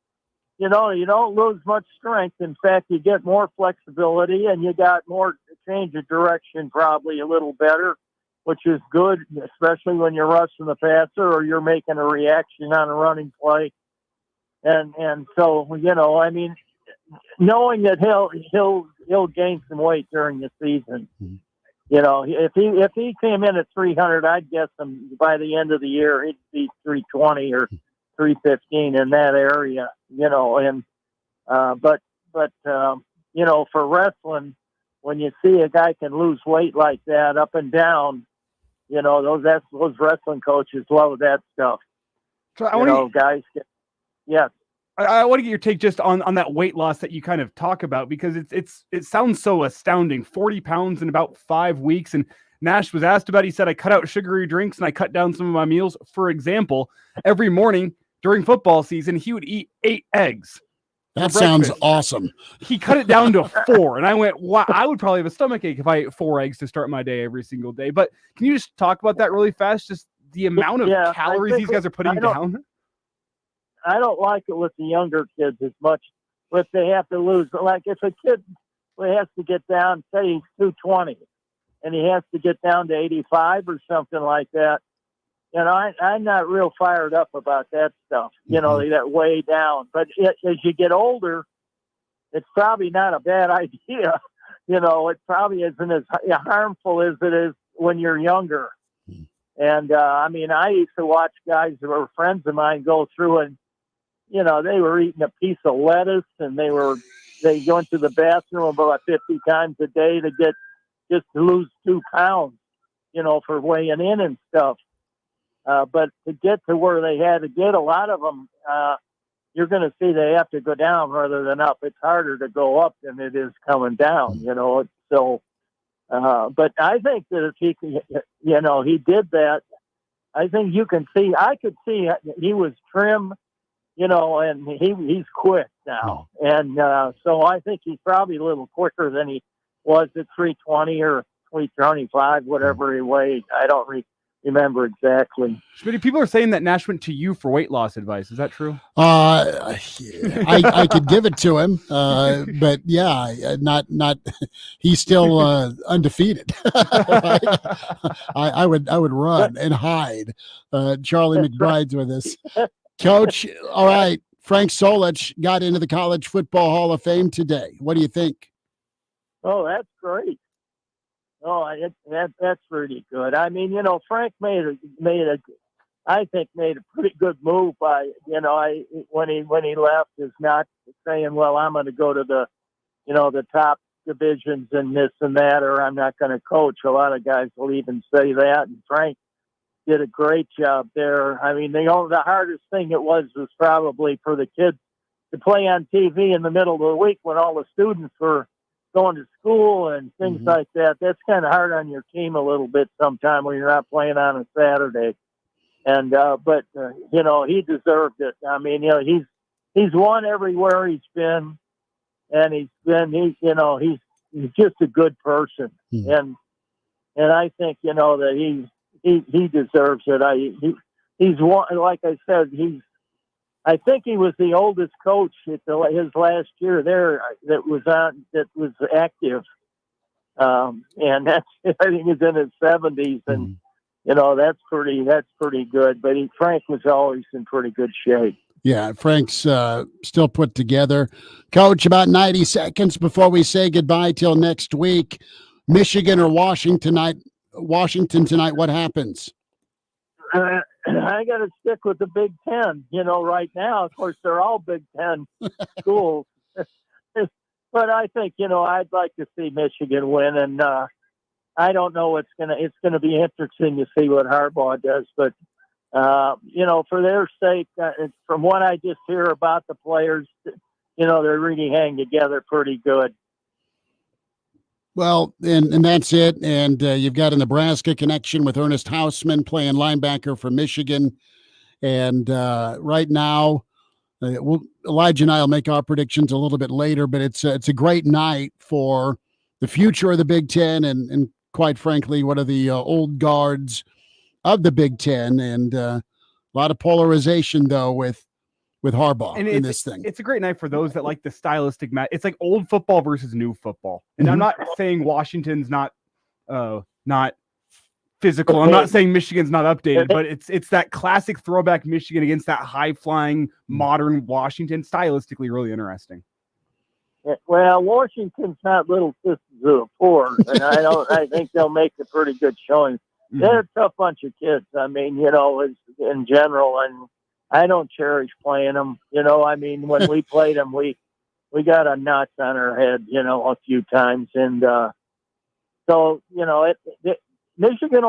you don't lose much strength. In fact, you get more flexibility, and you got more change of direction, probably a little better, which is good, especially when you're rushing the passer or you're making a reaction on a running play. And so, knowing that he'll gain some weight during the season. If he came in at 300, I'd guess him by the end of the year he'd be 320 or 315 in that area. For wrestling, when you see a guy can lose weight like that up and down, those wrestling coaches love that stuff. So guys get, yes. I want to get your take just on that weight loss that you kind of talk about, because it sounds so astounding. 40 pounds in about 5 weeks. And Nash was asked about it. He said, I cut out sugary drinks and I cut down some of my meals. For example, every morning during football season, he would eat 8 eggs. That sounds awesome. He cut it down to 4. And I went, wow, I would probably have a stomach ache if I ate 4 eggs to start my day every single day. But can you just talk about that really fast? Just the amount of calories these guys are putting down? I don't like it with the younger kids as much. If they have to lose, like if a kid has to get down, say he's 220, and he has to get down to 85 or something like that, I'm not real fired up about that stuff. That way down. But as you get older, it's probably not a bad idea. It probably isn't as harmful as it is when you're younger. And I used to watch guys who were friends of mine go through and. They were eating a piece of lettuce, and they went to the bathroom about 50 times a day to lose 2 pounds, for weighing in and stuff. But to get to where they had to get, a lot of them, you're going to see they have to go down rather than up. It's harder to go up than it is coming down, So, but I think that if he did that, I think I could see he was trim. And he's quick now. And so I think he's probably a little quicker than he was at 320 or 325, whatever he weighed. I don't remember exactly. But people are saying that Nash went to you for weight loss advice. Is that true? I could give it to him, but not. He's still undefeated. I would run and hide. Charlie McBride's with us. Coach, all right. Frank Solich got into the College Football Hall of Fame today. What do you think? Oh, that's great. Oh, that's really good. Frank made a pretty good move by, when he left, is not saying, well, I'm going to go to the top divisions and this and that, or I'm not going to coach. A lot of guys will even say that, and Frank did a great job there. The hardest thing it was probably for the kids to play on TV in the middle of the week when all the students were going to school and things like that. That's kind of hard on your team a little bit sometime when you're not playing on a Saturday. And but he deserved it. He's won everywhere he's been, and he's just a good person. And I think that he deserves it. He's one, like I said, I think he was the oldest coach at his last year there that was active. And I think he's in his 70s, and that's pretty good. But Frank was always in pretty good shape. Yeah, Frank's still put together. Coach, about 90 seconds before we say goodbye till next week. Michigan or Washington tonight? What happens? I got to stick with the Big Ten. Right now, of course, they're all Big Ten schools. But I think, I'd like to see Michigan win, and I don't know it's going to be interesting to see what Harbaugh does. But, for their sake, from what I just hear about the players, they're really hanging together pretty good. Well, and that's it. And you've got a Nebraska connection with Ernest Hausman playing linebacker for Michigan. And right now, Elijah and I will make our predictions a little bit later, but it's a great night for the future of the Big Ten and quite frankly, one of the old guards of the Big Ten. And a lot of polarization, though, with Harbaugh in this thing. It's a great night for those that like the stylistic match. It's like old football versus new football. And I'm not saying Washington's not physical. I'm not saying Michigan's not updated, but it's that classic throwback Michigan against that high-flying modern Washington. Stylistically really interesting. Well, Washington's not little sisters of the poor, and I think they'll make a pretty good showing. They're a tough bunch of kids. I mean, in general, and I don't cherish playing them. When we played them, we got a nuts on our head, a few times. And so, Michigan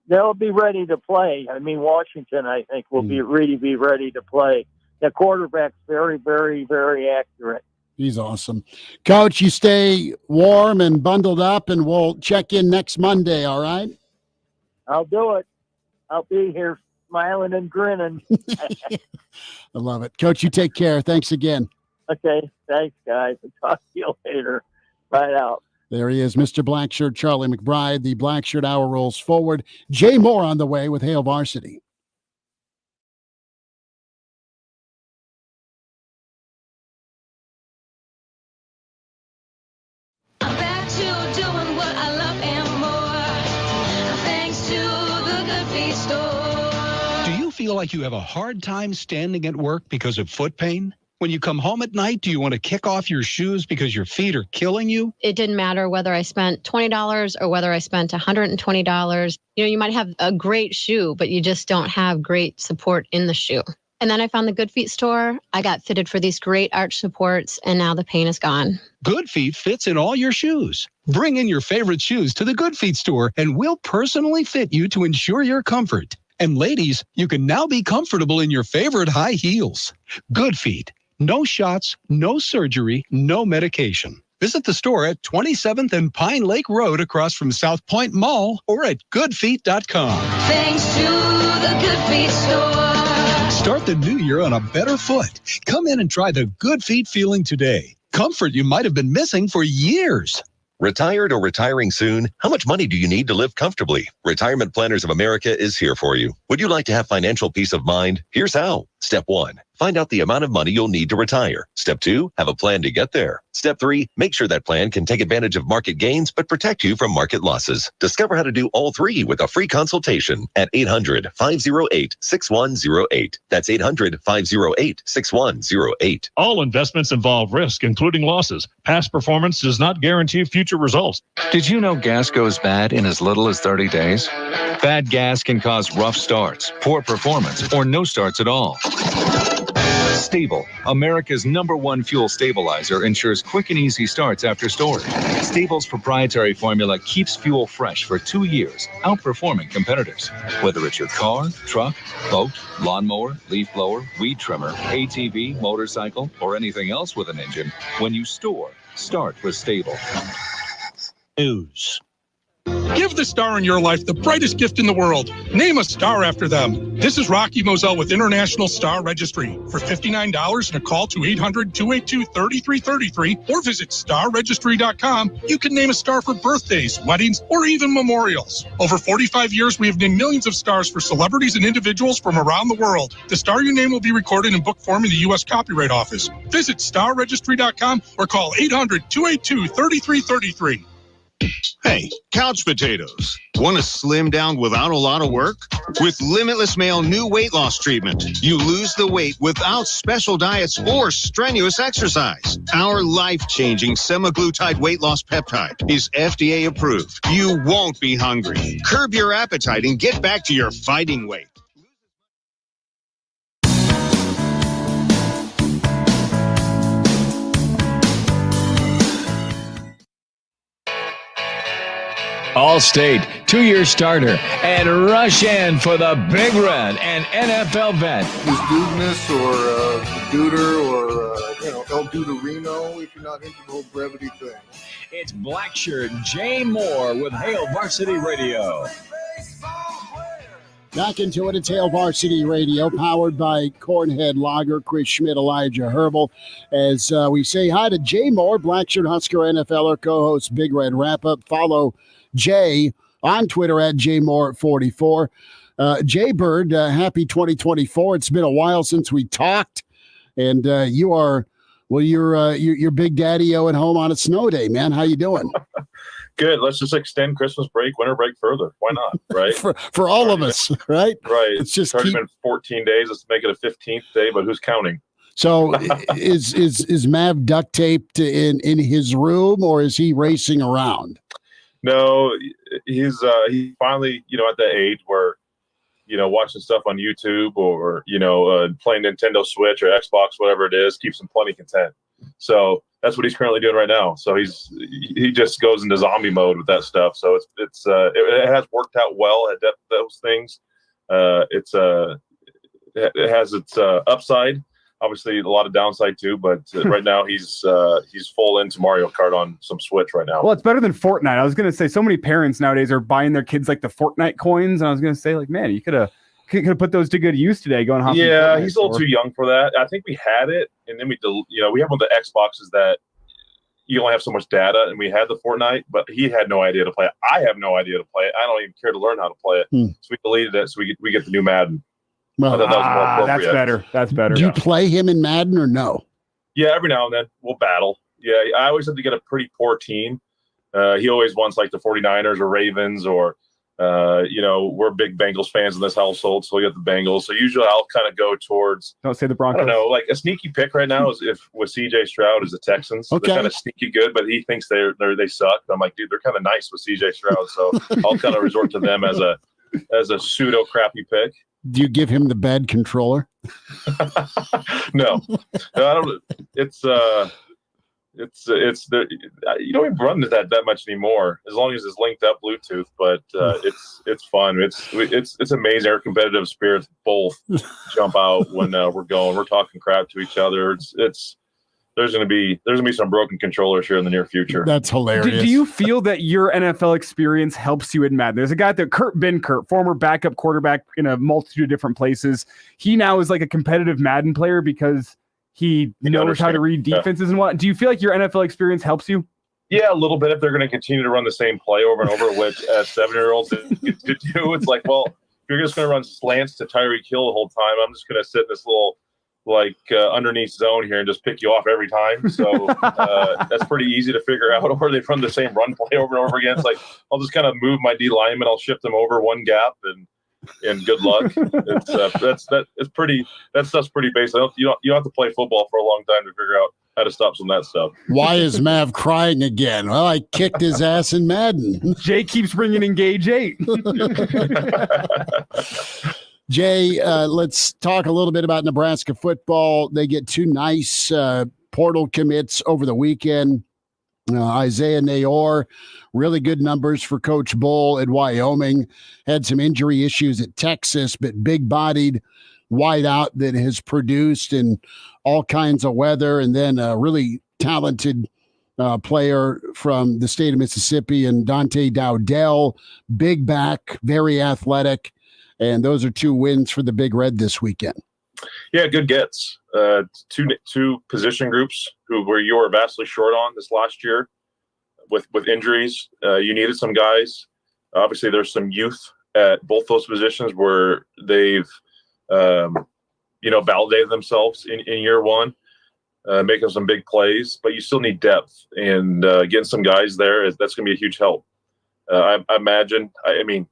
they'll be ready to play. Washington, I think, will be ready to play. The quarterback's very, very, very accurate. He's awesome. Coach, you stay warm and bundled up, and we'll check in next Monday, all right? I'll do it. I'll be here smiling and grinning. I love it. Coach, you take care. Thanks again. Okay. Thanks, guys. I'll talk to you later. Bye out. There he is, Mr. Blackshirt, Charlie McBride. The Blackshirt Hour rolls forward. Jay Moore on the way with Hail Varsity. Do you feel like you have a hard time standing at work because of foot pain? When you come home at night, do you want to kick off your shoes because your feet are killing you? It didn't matter whether I spent $20 or whether I spent $120. You might have a great shoe, but you just don't have great support in the shoe. And then I found the Good Feet store. I got fitted for these great arch supports, and now the pain is gone. Good Feet fits in all your shoes. Bring in your favorite shoes to the Good Feet store, and we'll personally fit you to ensure your comfort. And ladies, you can now be comfortable in your favorite high heels. Good Feet. No shots, no surgery, no medication. Visit the store at 27th and Pine Lake Road across from South Point Mall or at goodfeet.com. Thanks to the Good Feet store. Start the new year on a better foot. Come in and try the Good Feet feeling today. Comfort you might have been missing for years. Retired or retiring soon? How much money do you need to live comfortably? Retirement Planners of America is here for you. Would you like to have financial peace of mind? Here's how. Step 1, find out the amount of money you'll need to retire. Step 2, have a plan to get there. Step 3, make sure that plan can take advantage of market gains but protect you from market losses. Discover how to do all three with a free consultation at 800-508-6108. That's 800-508-6108. All investments involve risk, including losses. Past performance does not guarantee future results. Did you know gas goes bad in as little as 30 days? Bad gas can cause rough starts, poor performance, or no starts at all. Stable, America's #1 fuel stabilizer, ensures quick and easy starts after storage. Stable's proprietary formula keeps fuel fresh for 2 years, outperforming competitors. Whether it's your car, truck, boat, lawnmower, leaf blower, weed trimmer, ATV, motorcycle, or anything else with an engine, when you store, start with Stable. News. Give the star in your life the brightest gift in the world. Name a star after them. This is Rocky Moselle with International Star Registry. For $59 and a call to 800-282-3333 or visit starregistry.com, you can name a star for birthdays, weddings, or even memorials. Over 45 years, we have named millions of stars for celebrities and individuals from around the world. The star you name will be recorded in book form in the U.S. Copyright Office. Visit starregistry.com or call 800-282-3333. Hey, couch potatoes. Want to slim down without a lot of work? With Limitless Male new weight loss treatment, you lose the weight without special diets or strenuous exercise. Our life-changing semaglutide weight loss peptide is FDA approved. You won't be hungry. Curb your appetite and get back to your fighting weight. All-State, 2-year starter, and rush in for the Big Red and NFL vet. Is Dudeness or Duder or, El Duderino if you're not into the whole brevity thing. It's Blackshirt Jay Moore with Hail Varsity Radio. Back into it, it's Hail Varsity Radio, powered by Cornhead Lager, Chris Schmidt, Elijah Herbal. As we say hi to Jay Moore, Blackshirt Husker NFLer, co-host Big Red Wrap-Up. Follow Jay on Twitter at JMoore44. Jay Bird, happy 2024. It's been a while since we talked, and you're Big Daddy-O at home on a snow day, man. How you doing? Good. Let's just extend Christmas break, winter break further. Why not? Right. for all of us, right? Right. It's just already been 14 days. Let's make it a 15th day, but who's counting? So is Mav duct taped in his room, or is he racing around? No, he's finally, at the age where, watching stuff on YouTube or, playing Nintendo Switch or Xbox, whatever it is, keeps him plenty content. So that's what he's currently doing right now. So he just goes into zombie mode with that stuff. So it has worked out well at those things. It has its upside. Obviously, a lot of downside too, but right now he's full into Mario Kart on some Switch right now. Well, it's better than Fortnite. I was going to say, so many parents nowadays are buying their kids like the Fortnite coins, and I was going to say, like, man, you could have put those to good use today. Going hopping. Yeah, he's a little too young for that. I think we had it, and then we have one of the Xboxes that you only have so much data, and we had the Fortnite, but he had no idea to play it. I have no idea to play it. I don't even care to learn how to play it. So we deleted it, so we get the new Madden. Well, that's better. That's better. Do you play him in Madden or no? Yeah, every now and then we'll battle. Yeah, I always have to get a pretty poor team. He always wants like the 49ers or Ravens or, we're big Bengals fans in this household, so we got the Bengals. So usually I'll kind of go towards. Don't say the Broncos. I don't know, like a sneaky pick right now is with CJ Stroud is the Texans. Okay. They're kind of sneaky good, but he thinks they suck. I'm like, dude, they're kind of nice with CJ Stroud, so I'll kind of resort to them as a pseudo crappy pick. Do you give him the bad controller? No, I don't. It's you don't even run that much anymore, as long as it's linked up Bluetooth. But it's fun. It's amazing. Our competitive spirits both jump out when we're talking crap to each other. There's gonna be some broken controllers here in the near future. That's hilarious. Do you feel that your NFL experience helps you in Madden? There's a guy that Kurt, former backup quarterback in a multitude of different places. He now is like a competitive Madden player because he knows how to read defenses and what. Do you feel like your NFL experience helps you? Yeah, a little bit. If they're going to continue to run the same play over and over, which as 7-year-olds get to do, it's like, well, if you're just going to run slants to Tyreek Hill the whole time, I'm just going to sit in this little underneath zone here and just pick you off every time. So that's pretty easy to figure out. Or they run the same run play over and over again. It's like I'll just kind of move my D lineman, I'll shift them over one gap, and good luck. That stuff's pretty basic. You don't have to play football for a long time to figure out how to stop some of that stuff. Why is Mav crying again? Well, I kicked his ass in Madden. Jay keeps bringing Engage 8. Jay, let's talk a little bit about Nebraska football. They get two nice portal commits over the weekend. Isaiah Nayor, really good numbers for Coach Bull at Wyoming. Had some injury issues at Texas, but big-bodied wideout that has produced in all kinds of weather. And then a really talented player from the state of Mississippi, and Dante Dowdell, big back, very athletic. And those are two wins for the Big Red this weekend. Yeah, good gets. Two position groups where you were vastly short on this last year with injuries. You needed some guys. Obviously, there's some youth at both those positions where they've validated themselves in year one. making some big plays, but you still need depth, and getting some guys there, that's going to be a huge help. I imagine, I mean,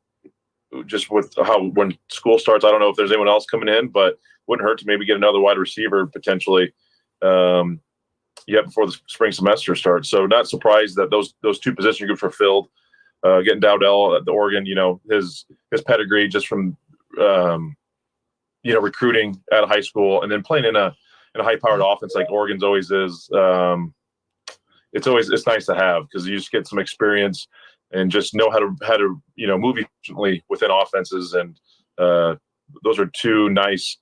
just with how when school starts, I don't know if there's anyone else coming in, but wouldn't hurt to maybe get another wide receiver potentially before the spring semester starts. So not surprised that those two position groups are filled. Getting Dowdell at the Oregon, his pedigree just from recruiting out of high school and then playing in a high-powered offense like Oregon's always is. It's nice to have because you just get some experience and just know how to move efficiently within offenses, and those are two nice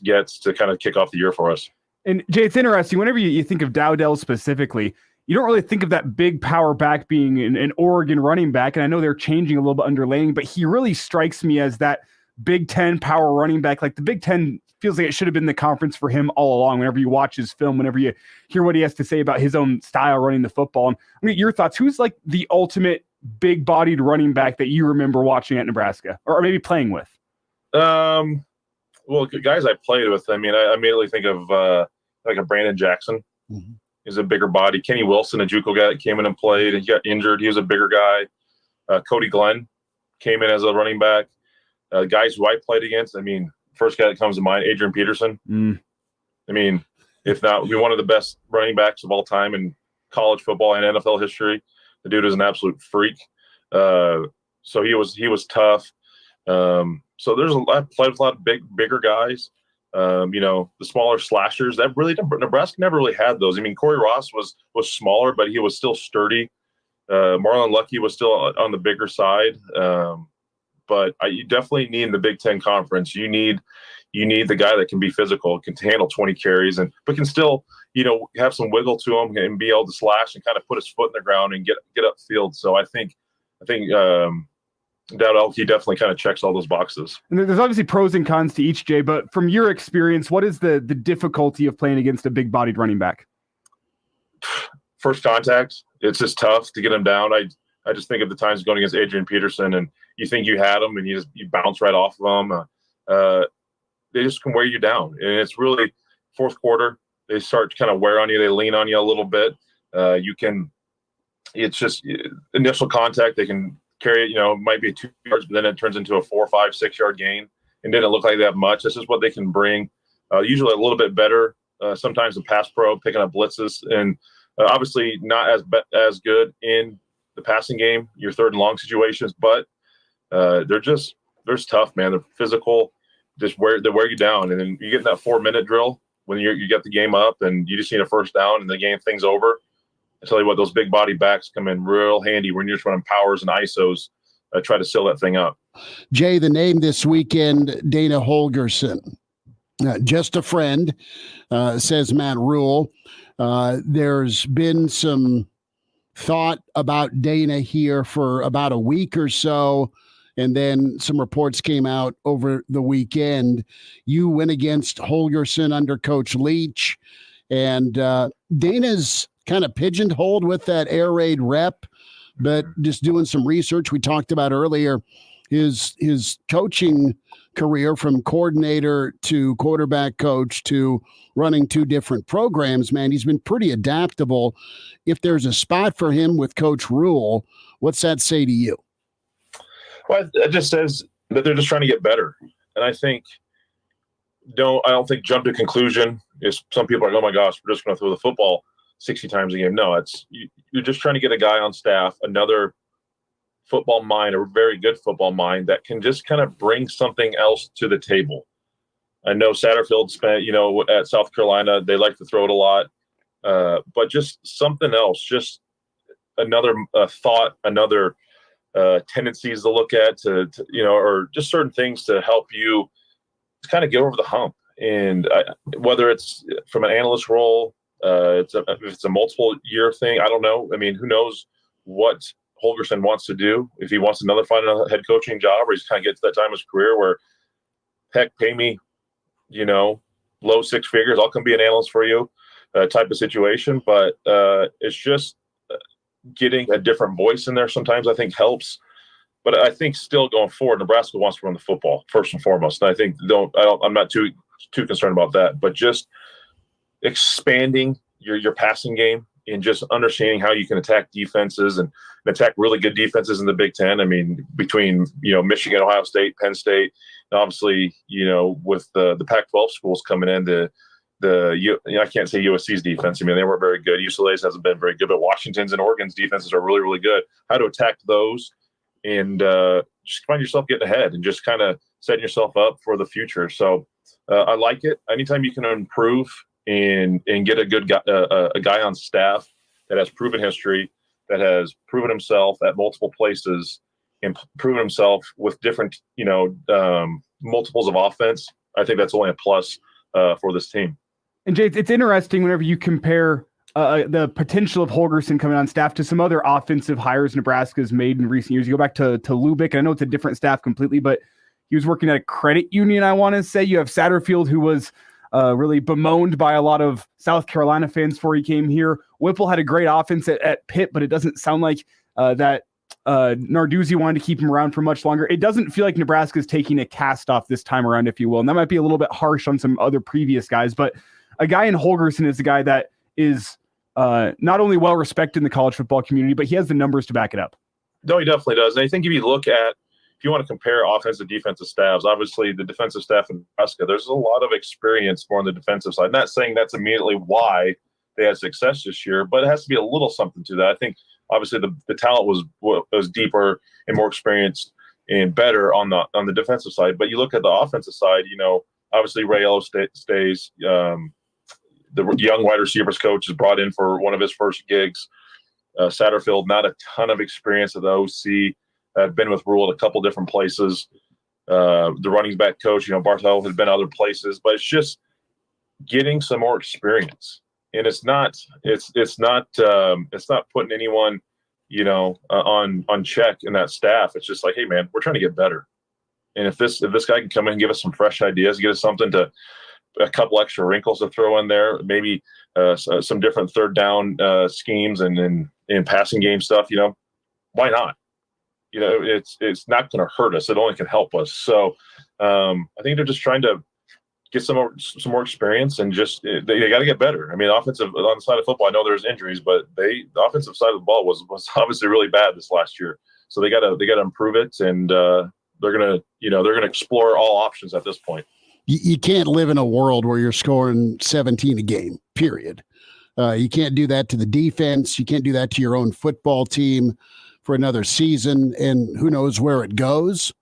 gets to kind of kick off the year for us. And Jay, it's interesting. Whenever you think of Dowdell specifically, you don't really think of that big power back being an Oregon running back. And I know they're changing a little bit under Lanning, but he really strikes me as that Big Ten power running back. Like the Big Ten feels like it should have been the conference for him all along. Whenever you watch his film, whenever you hear what he has to say about his own style running the football. And I mean, your thoughts, who's like the ultimate big bodied running back that you remember watching at Nebraska or maybe playing with? Well, guys I played with, I mean, I immediately think of like a Brandon Jackson. Mm-hmm. He's a bigger body. Kenny Wilson, a JUCO guy that came in and played, and he got injured. He was a bigger guy. Cody Glenn came in as a running back. Guys who I played against, I mean, first guy that comes to mind, Adrian Peterson. I mean, if not, be one of the best running backs of all time in college football and NFL history. The dude is an absolute freak. So he was tough. So I played with a lot of bigger guys. The smaller slashers that really Nebraska never really had those. I mean, Corey Ross was smaller, but he was still sturdy. Marlon Lucky was still on the bigger side. But you definitely need in the Big Ten Conference. You need the guy that can be physical, can handle 20 carries, but can still have some wiggle to him and be able to slash and kind of put his foot in the ground and get upfield. So I think Dowdell, he definitely kind of checks all those boxes. And there's obviously pros and cons to each, Jay, but from your experience, what is the difficulty of playing against a big-bodied running back? First contact, it's just tough to get him down. I just think of the times going against Adrian Peterson, and you think you had him, and you bounce right off of them. They just can wear you down, and it's really fourth quarter. They start to kind of wear on you. They lean on you a little bit. It's just initial contact. They can carry it, it might be 2 yards, but then it turns into a 4, 5, 6 yard gain, and didn't look like they have much. This is what they can bring. Usually a little bit better. Sometimes the pass pro picking up blitzes, and obviously not as good in the passing game, your third and long situations, but they're tough, man. They're physical, they wear you down, and then you get in that 4-minute drill when you get the game up, and you just need a first down, and the game thing's over. I tell you what, those big body backs come in real handy when you're just running powers and ISOs. Try to seal that thing up. Jay, the name this weekend, Dana Holgerson. Just a friend, says Matt Rule. There's been some thought about Dana here for about a week or so, and then some reports came out over the weekend. You went against Holgerson under Coach Leach, and Dana's kind of pigeonholed with that air raid rep, but just doing some research. We talked about earlier his coaching career from coordinator to quarterback coach to running 2 different programs. Man, he's been pretty adaptable. If there's a spot for him with Coach Rule, what's that say to you? Well, it just says that they're just trying to get better. And I think I don't think jump to conclusion is some people are like, oh my gosh, we're just going to throw the football 60 times a game. No, you're just trying to get a guy on staff, another football mind, a very good football mind that can just kind of bring something else to the table. I know Satterfield spent, at South Carolina, they like to throw it a lot, but just something else, just another thought, another tendencies to look at, to or just certain things to help you kind of get over the hump. And whether it's from an analyst role, if it's a multiple year thing, I don't know. I mean, who knows what Holgerson wants to do? If he wants find another head coaching job, or he's kind of get to that time of his career where, heck, pay me, low 6 figures, I'll come be an analyst for you, type of situation. But it's just getting a different voice in there sometimes I think helps. But I think still going forward, Nebraska wants to run the football first and foremost. And I think I'm not too concerned about that. But just expanding your passing game and just understanding how you can attack defenses and attack really good defenses in the Big Ten. I mean, between, Michigan, Ohio State, Penn State, and obviously, with the Pac-12 schools coming in, I can't say USC's defense. I mean, they weren't very good. UCLA's hasn't been very good, but Washington's and Oregon's defenses are really, really good. How to attack those and just find yourself getting ahead and just kind of setting yourself up for the future. So I like it. Anytime you can improve and get a good guy, a guy on staff that has proven history, that has proven himself at multiple places and proven himself with different, multiples of offense, I think that's only a plus for this team. And Jay, it's interesting whenever you compare the potential of Holgorsen coming on staff to some other offensive hires Nebraska's made in recent years. You go back to Lubick, and I know it's a different staff completely, but he was working at a credit union, I want to say. You have Satterfield, who was really bemoaned by a lot of South Carolina fans before he came here. Whipple had a great offense at Pitt, but it doesn't sound like that Narduzzi wanted to keep him around for much longer. It doesn't feel like Nebraska's taking a cast off this time around, if you will. And that might be a little bit harsh on some other previous guys, but a guy in Holgorsen is a guy that is not only well respected in the college football community, but he has the numbers to back it up. No, he definitely does. And I think if you want to compare offensive defensive staffs, obviously the defensive staff in Nebraska, there's a lot of experience more on the defensive side. Not saying that's immediately why they had success this year, but it has to be a little something to that. I think obviously the talent was deeper and more experienced and better on the defensive side. But you look at the offensive side, obviously Ray Ellis stays. The young wide receivers coach is brought in for one of his first gigs. Satterfield, not a ton of experience at the OC. Had been with Rule at a couple different places. The running back coach, Barthel, has been other places, but it's just getting some more experience. And it's not putting anyone, on check in that staff. It's just like, hey man, we're trying to get better. And if this guy can come in and give us some fresh ideas, give us something a couple extra wrinkles to throw in there, maybe some different third down schemes and passing game stuff, why not? It's not going to hurt us. It only can help us. So I think they're just trying to get some more experience and just they got to get better. I mean, on the side of football, I know there's injuries, but the offensive side of the ball was obviously really bad this last year. So they got to improve it, and they're gonna explore all options at this point. You can't live in a world where you're scoring 17 a game, period. You can't do that to the defense. You can't do that to your own football team for another season, and who knows where it goes.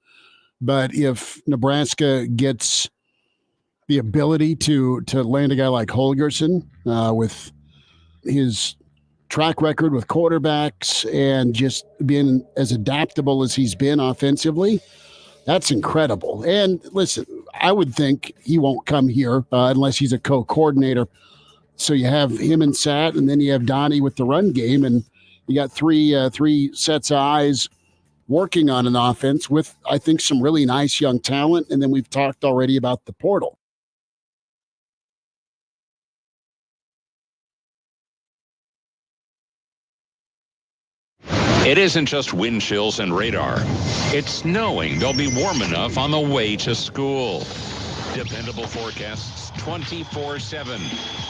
But if Nebraska gets the ability to land a guy like Holgorsen with his track record with quarterbacks and just being as adaptable as he's been offensively, that's incredible. And listen, I would think he won't come here unless he's a co-coordinator. So you have him and Sat, and then you have Donnie with the run game, and you got three sets of eyes working on an offense with, I think, some really nice young talent. And then we've talked already about the portal. It isn't just wind chills and radar. It's knowing they'll be warm enough on the way to school. Dependable forecasts 24/7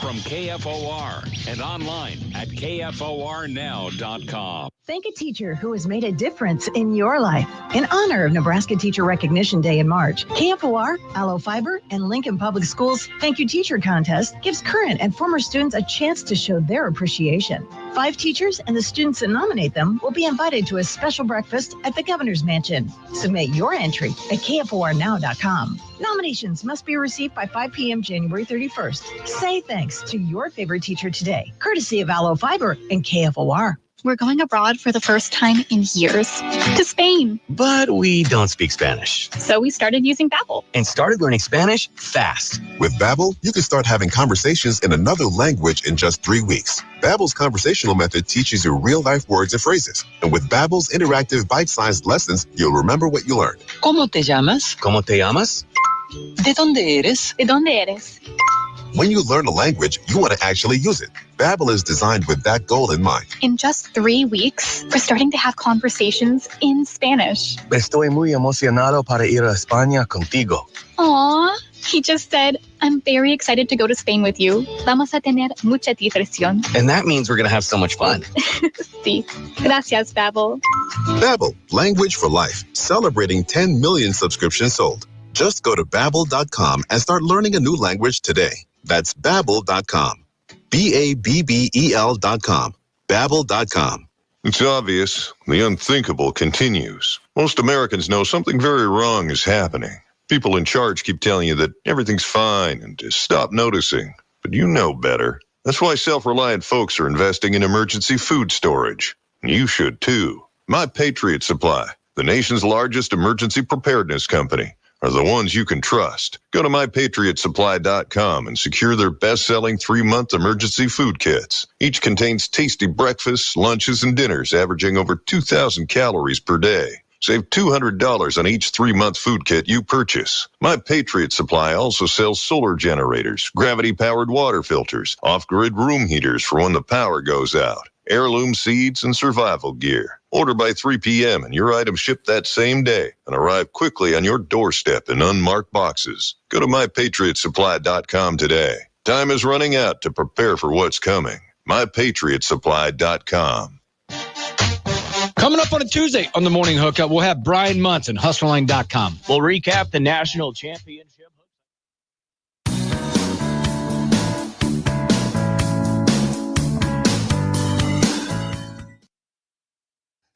from KFOR and online at KFORnow.com. Thank a teacher who has made a difference in your life. In honor of Nebraska Teacher Recognition Day in March, KFOR, Aloe Fiber, and Lincoln Public Schools Thank You Teacher Contest gives current and former students a chance to show their appreciation. 5 teachers and the students that nominate them will be invited to a special breakfast at the Governor's Mansion. Submit your entry at KFORnow.com. Nominations must be received by 5 p.m. January 31st. Say thanks to your favorite teacher today, courtesy of Aloe Fiber and KFOR. We're going abroad for the first time in years to Spain. But we don't speak Spanish. So we started using Babbel. And started learning Spanish fast. With Babbel, you can start having conversations in another language in just 3 weeks. Babbel's conversational method teaches you real-life words and phrases. And with Babbel's interactive bite-sized lessons, you'll remember what you learned. ¿Cómo te llamas? ¿Cómo te llamas? ¿De dónde eres? ¿De dónde eres? When you learn a language, you want to actually use it. Babbel is designed with that goal in mind. In just 3 weeks, we're starting to have conversations in Spanish. Estoy muy emocionado para ir a España contigo. Aw, he just said, I'm very excited to go to Spain with you. Vamos a tener mucha diversión. And that means we're going to have so much fun. Sí. Gracias, Babbel. Babbel, language for life. Celebrating 10 million subscriptions sold. Just go to Babbel.com and start learning a new language today. That's Babbel.com. Babbel.com. Babbel.com. It's obvious. The unthinkable continues. Most Americans know something very wrong is happening. People in charge keep telling you that everything's fine and to stop noticing. But you know better. That's why self-reliant folks are investing in emergency food storage. You should too. My Patriot Supply, the nation's largest emergency preparedness company, are the ones you can trust. Go to mypatriotsupply.com and secure their best-selling 3-month emergency food kits. Each contains tasty breakfasts, lunches, and dinners averaging over 2,000 calories per day. Save $200 on each 3-month food kit you purchase. My Patriot Supply also sells solar generators, gravity-powered water filters, off-grid room heaters for when the power goes out, heirloom seeds, and survival gear. Order by 3 p.m. and your items ship that same day and arrive quickly on your doorstep in unmarked boxes. Go to mypatriotsupply.com today. Time is running out to prepare for what's coming. mypatriotsupply.com. Coming up on a Tuesday on the Morning Hookup, we'll have Brian Munson, hustleline.com. We'll recap the national championship.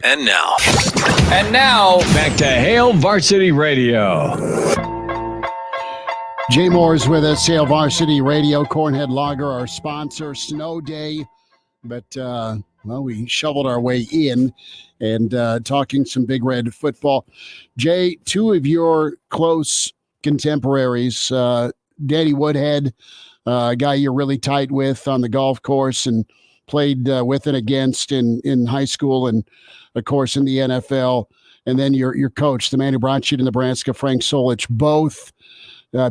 And now, back to Hail Varsity Radio. Jay Moore's with us, Hail Varsity Radio, Cornhead Lager, our sponsor. Snow day, but we shoveled our way in and talking some Big Red football. Jay, two of your close contemporaries, Danny Woodhead, a guy you're really tight with on the golf course and played with and against in high school and, of course, in the NFL. And then your coach, the man who brought you to Nebraska, Frank Solich, both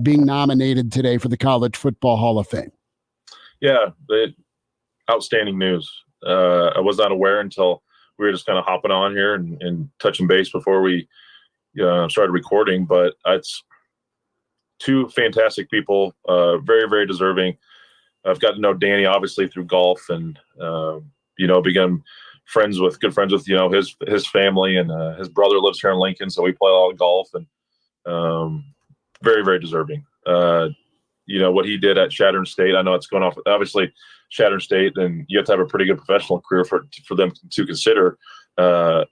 being nominated today for the College Football Hall of Fame. Yeah, outstanding news. I was not aware until we were just kind of hopping on here and touching base before we started recording. But it's two fantastic people, very, very deserving. I've got to know Danny obviously through golf and, become good friends with, his family, and his brother lives here in Lincoln. So we play a lot of golf, and very, very deserving. What he did at Shattern State, I know it's going off, obviously Shattern State, and you have to have a pretty good professional career for them to consider. But,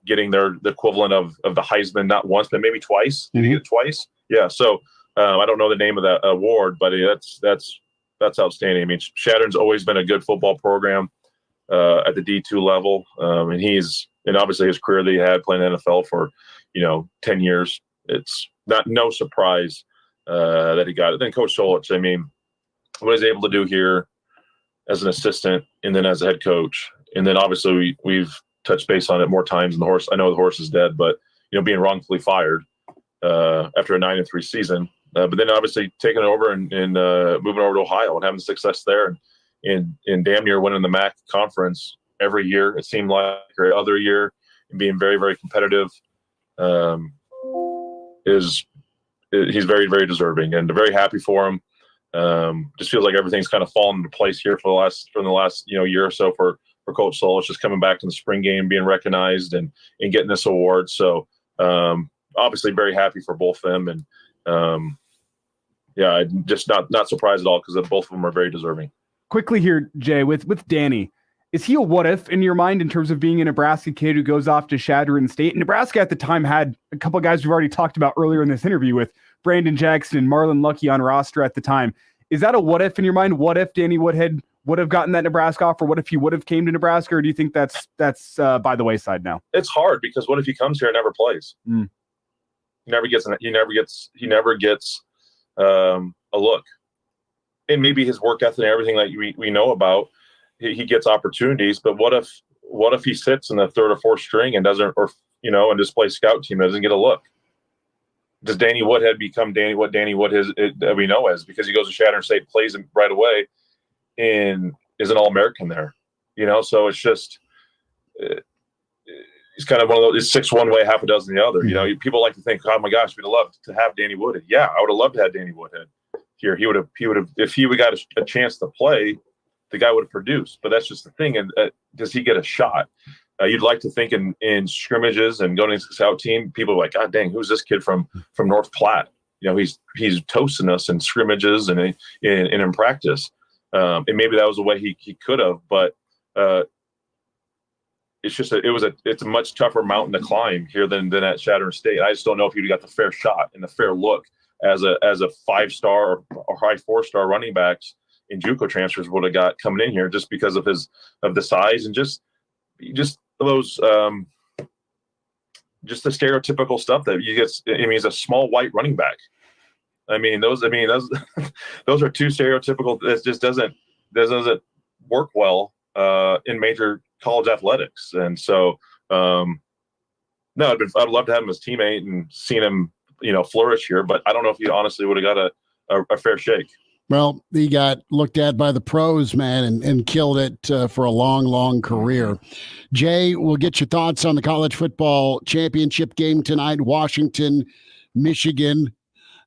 getting the equivalent of the Heisman, not once, but maybe twice. Did he get it twice? Yeah. So I don't know the name of that award, but that's outstanding. I mean, Shattern's always been a good football program at the D2 level. And obviously his career that he had playing the NFL for, 10 years, it's no surprise that he got it. Then Coach Solich, I mean, what he's able to do here as an assistant and then as a head coach. And then obviously we've touched base on it more times than the horse. I know the horse is dead, but, being wrongfully fired after a 9-3 season. But then obviously taking it over and moving over to Ohio and having success there and damn near winning the MAC conference every year, it seemed like, every other year, and being very, very competitive. He's very, very deserving, and very happy for him. Just feels like everything's kind of fallen into place here from the last year or so for Coach Solich, just coming back in the spring game, being recognized and getting this award. So obviously very happy for both of them, and I'm just not surprised at all because both of them are very deserving. Quickly here, Jay, with Danny, is he a what if in your mind in terms of being a Nebraska kid who goes off to Shattern State? Nebraska at the time had a couple of guys we've already talked about earlier in this interview with Brandon Jackson and Marlon Lucky on roster at the time. Is that a what if in your mind? What if Danny Woodhead would have gotten that Nebraska offer? What if he would have came to Nebraska, or do you think that's by the wayside now? It's hard because what if he comes here and never plays? He never gets a look. And maybe his work ethic and everything that we know about, he gets opportunities. But what if he sits in the third or fourth string and doesn't, and just plays scout team and doesn't get a look? Does Danny Woodhead become what Danny Woodhead that we know as, because he goes to Shattern State, plays him right away, and is an All-American there? So it's just he's kind of one of those. It's 6 one way, half a dozen the other. People like to think, oh my gosh, we'd love to have Danny Woodhead. Yeah, I would have loved to have Danny Woodhead. here. He would have if he would got a chance to play, the guy would have produced. But that's just the thing. And does he get a shot? You'd like to think in scrimmages and going into the scout team, people are like, God dang, who's this kid from North Platte? You know, he's toasting us in scrimmages and in practice. And maybe that was the way he could have, but it's a much tougher mountain to climb here than at Shattern State. I just don't know if he got the fair shot and the fair look as a 5-star or high 4-star running backs in JUCO transfers would have got coming in here just because of the size and just those just the stereotypical stuff that you get. I mean, he's a small white running back. Those are too stereotypical. It just doesn't work well in major college athletics. And so, I'd love to have him as teammate and seen him, flourish here. But I don't know if he honestly would have got a fair shake. Well, he got looked at by the pros, man, and killed it for a long, long career. Jay, we'll get your thoughts on the college football championship game tonight. Washington, Michigan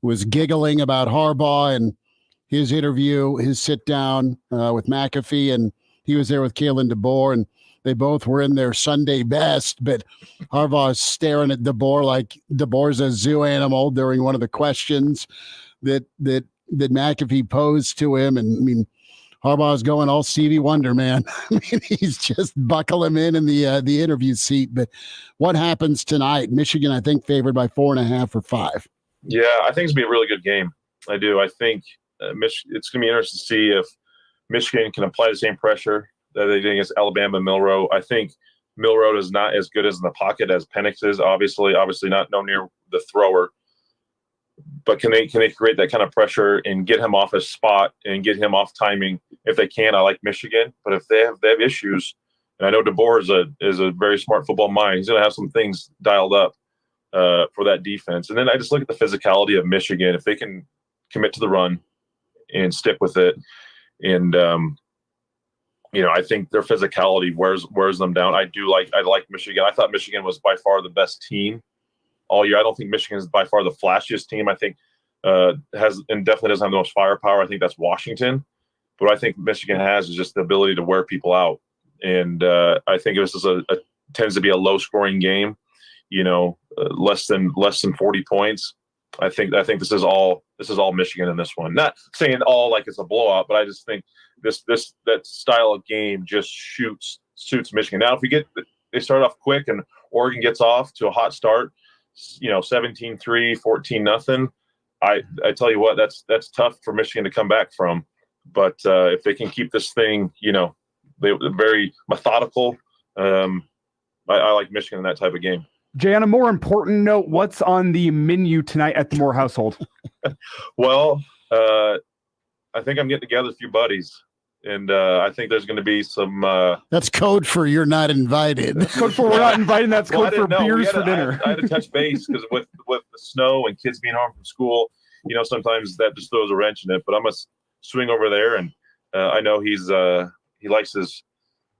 was giggling about Harbaugh and his interview, his sit down with McAfee, and he was there with Kalen DeBoer, and they both were in their Sunday best, but Harbaugh's staring at DeBoer like DeBoer's a zoo animal during one of the questions that McAfee posed to him. And Harbaugh's going all Stevie Wonder, man. He's just buckle him in the interview seat. But what happens tonight? Michigan, I think, favored by 4.5 or 5. Yeah, I think it's going to be a really good game. I do. I think it's going to be interesting to see if Michigan can apply the same pressure that they did against Alabama and Milroe. I think Milroe is not as good as in the pocket as Penix is. Obviously not no near the thrower. But can they create that kind of pressure and get him off his spot and get him off timing? If they can, I like Michigan. But if they have issues, and I know DeBoer is a very smart football mind, he's going to have some things dialed up for that defense. And then I just look at the physicality of Michigan. If they can commit to the run and stick with it, and I think their physicality wears them down. I like Michigan. I thought Michigan was by far the best team all year. I don't think Michigan is by far the flashiest team. I think definitely doesn't have the most firepower. I think that's Washington. But what I think Michigan has is just the ability to wear people out. And I think this is tends to be a low scoring game, less than 40 points. I think this is all Michigan in this one. Not saying all like it's a blowout, but I just think that style of game just suits Michigan. Now, if they start off quick and Oregon gets off to a hot start, 17-3, 14-0. I tell you what, that's tough for Michigan to come back from. But if they can keep this thing, they're very methodical. I like Michigan in that type of game. Jay, on a more important note, what's on the menu tonight at the Moore household? Well, I think I'm getting together with a few buddies. And I think there's going to be some. That's code for you're not invited. That's code for we're not invited. That's code for beers for dinner. I had to touch base because with the snow and kids being home from school, sometimes that just throws a wrench in it. But I'm gonna swing over there, and I know he likes his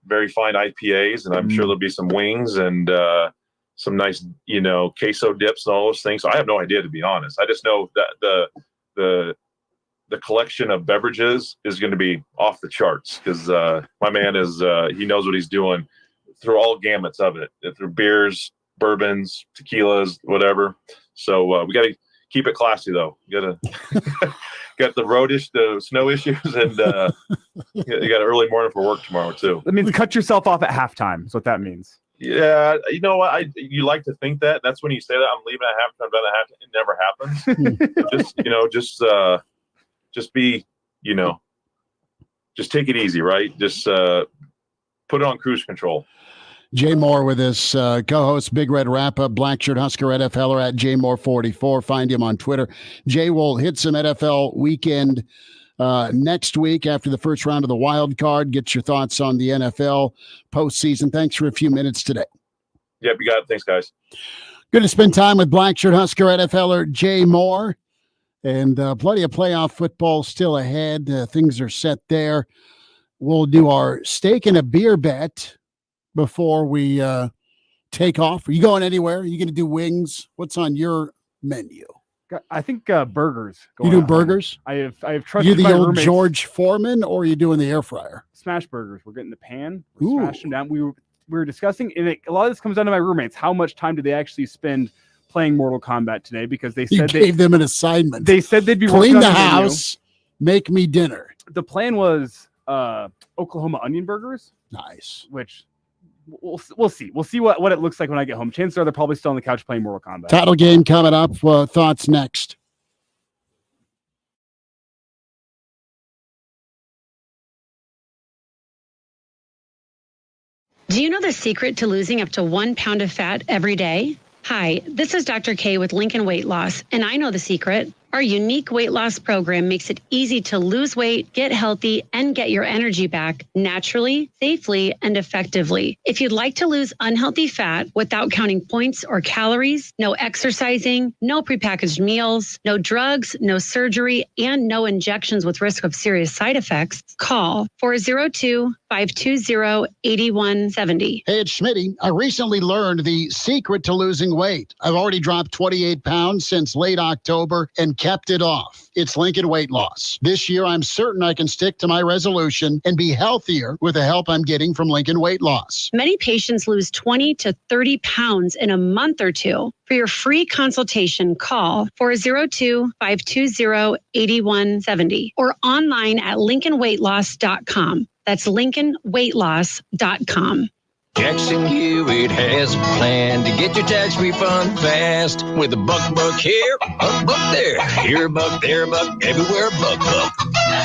very fine IPAs, and I'm sure there'll be some wings and some nice queso dips and all those things. So I have no idea, to be honest. I just know that the collection of beverages is going to be off the charts because my man he knows what he's doing through all gamuts of it, through beers, bourbons, tequilas, whatever. So we got to keep it classy, though. You got to got the snow issues, and you got an early morning for work tomorrow too. That means cut yourself off at halftime. Is what that means. Yeah, you know what? You like to think that. That's when you say that I'm leaving at halftime. I'm done at halftime. It never happens. Just be, just take it easy, right? Just put it on cruise control. Jay Moore with his co-host, Big Red Wrap-Up, Black Shirt Husker NFL or at JMoore44. Find him on Twitter. Jay will hit some NFL weekend next week after the first round of the wild card. Get your thoughts on the NFL postseason. Thanks for a few minutes today. Yep, you got it. Thanks, guys. Good to spend time with Black Shirt Husker NFLer Jay Moore. And plenty of playoff football still ahead. Things are set there. We'll do our steak and a beer bet before we take off. Are you going anywhere? Are you going to do wings? What's on your menu? I think burgers. You do burgers? I have trusted You the my old roommates. George Foreman, or are you doing the air fryer? Smash burgers. We're getting the pan. We're smashing down. We were discussing, and a lot of this comes down to my roommates. How much time do they actually spend playing Mortal Kombat today? Because they said you gave them an assignment. They said they'd be clean working the on house, make me dinner. The plan was Oklahoma onion burgers. Nice. Which we'll see. We'll see what it looks like when I get home. Chances are they're probably still on the couch playing Mortal Kombat. Title game coming up. Thoughts next. Do you know the secret to losing up to 1 pound of fat every day? Hi, this is Dr. K with Lincoln Weight Loss, and I know the secret. Our unique weight loss program makes it easy to lose weight, get healthy, and get your energy back naturally, safely, and effectively. If you'd like to lose unhealthy fat without counting points or calories, no exercising, no prepackaged meals, no drugs, no surgery, and no injections with risk of serious side effects, call 402-520-8170. Hey, it's Schmitty. I recently learned the secret to losing weight. I've already dropped 28 pounds since late October and kept it off. It's Lincoln Weight Loss. This year, I'm certain I can stick to my resolution and be healthier with the help I'm getting from Lincoln Weight Loss. Many patients lose 20 to 30 pounds in a month or two. For your free consultation, call 402-520-8170 or online at lincolnweightloss.com. That's lincolnweightloss.com. Jackson Hewitt has a plan to get your tax refund fast with a buck here, a buck there, here a buck, there a buck, everywhere a buck.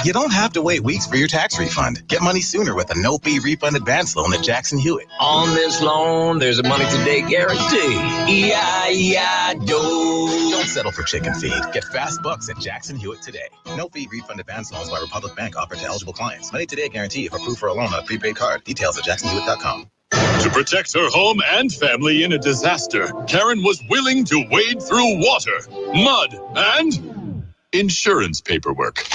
You don't have to wait weeks for your tax refund. Get money sooner with a no-fee refund advance loan at Jackson Hewitt. On this loan, there's a money today guarantee. E-I-E-I-Do. Don't settle for chicken feed. Get fast bucks at Jackson Hewitt today. No-fee refund advance loans by Republic Bank offered to eligible clients. Money today guarantee if approved for a loan on a prepaid card. Details at jacksonhewitt.com. To protect her home and family in a disaster, Karen was willing to wade through water, mud, and insurance paperwork.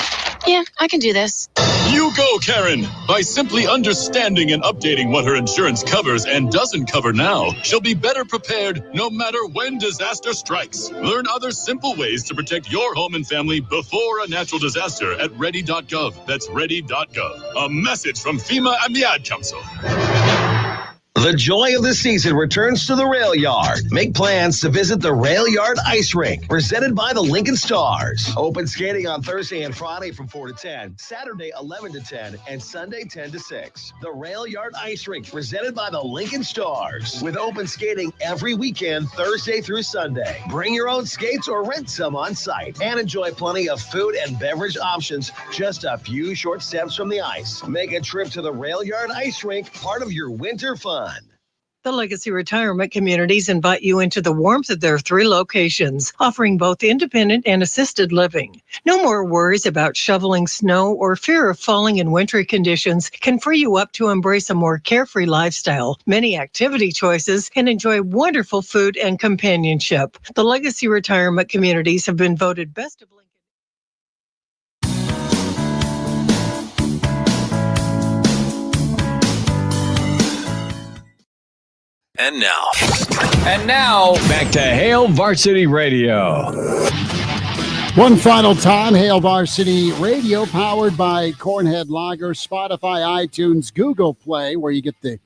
Yeah, I can do this. You go, Karen! By simply understanding and updating what her insurance covers and doesn't cover now, she'll be better prepared no matter when disaster strikes. Learn other simple ways to protect your home and family before a natural disaster at ready.gov. That's ready.gov. A message from FEMA and the Ad Council. The joy of the season returns to the Rail Yard. Make plans to visit the Rail Yard Ice Rink, presented by the Lincoln Stars. Open skating on Thursday and Friday from 4 to 10, Saturday 11 to 10, and Sunday 10 to 6. The Rail Yard Ice Rink, presented by the Lincoln Stars, with open skating every weekend, Thursday through Sunday. Bring your own skates or rent some on site, and enjoy plenty of food and beverage options just a few short steps from the ice. Make a trip to the Rail Yard Ice Rink part of your winter fun. The Legacy Retirement Communities invite you into the warmth of their 3 locations, offering both independent and assisted living. No more worries about shoveling snow or fear of falling in wintry conditions can free you up to embrace a more carefree lifestyle, many activity choices, and enjoy wonderful food and companionship. The Legacy Retirement Communities have been voted best of Lincoln. And now, back to Hail Varsity Radio. One final time, Hail Varsity Radio, powered by Cornhead Lager, Spotify, iTunes, Google Play, where you get the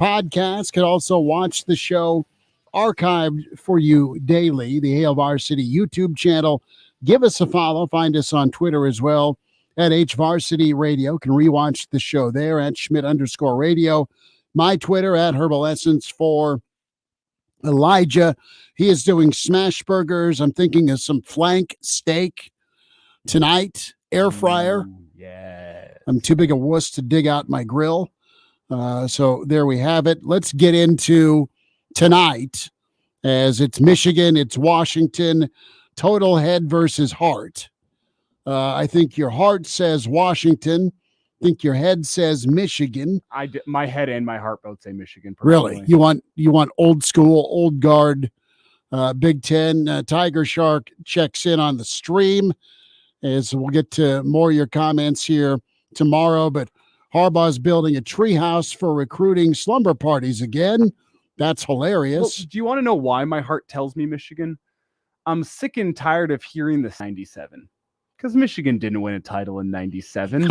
podcast. Can also watch the show archived for you daily, the Hail Varsity YouTube channel. Give us a follow. Find us on Twitter as well at HVarsity Radio. Can rewatch the show there at Schmidt_radio. My Twitter at Herbal Essence for Elijah. He is doing smash burgers. I'm thinking of some flank steak tonight. Air fryer. Yeah. I'm too big a wuss to dig out my grill. So there we have it. Let's get into tonight, as it's Michigan, it's Washington. Total head versus heart. I think your heart says Washington. I think your head says Michigan. My head and my heart both say Michigan. Personally. Really? You want old school, old guard, Big Ten. Tiger Shark checks in on the stream, as we'll get to more of your comments here tomorrow. But Harbaugh's building a treehouse for recruiting slumber parties again. That's hilarious. Well, do you want to know why my heart tells me Michigan? I'm sick and tired of hearing this 97 because Michigan didn't win a title in 97.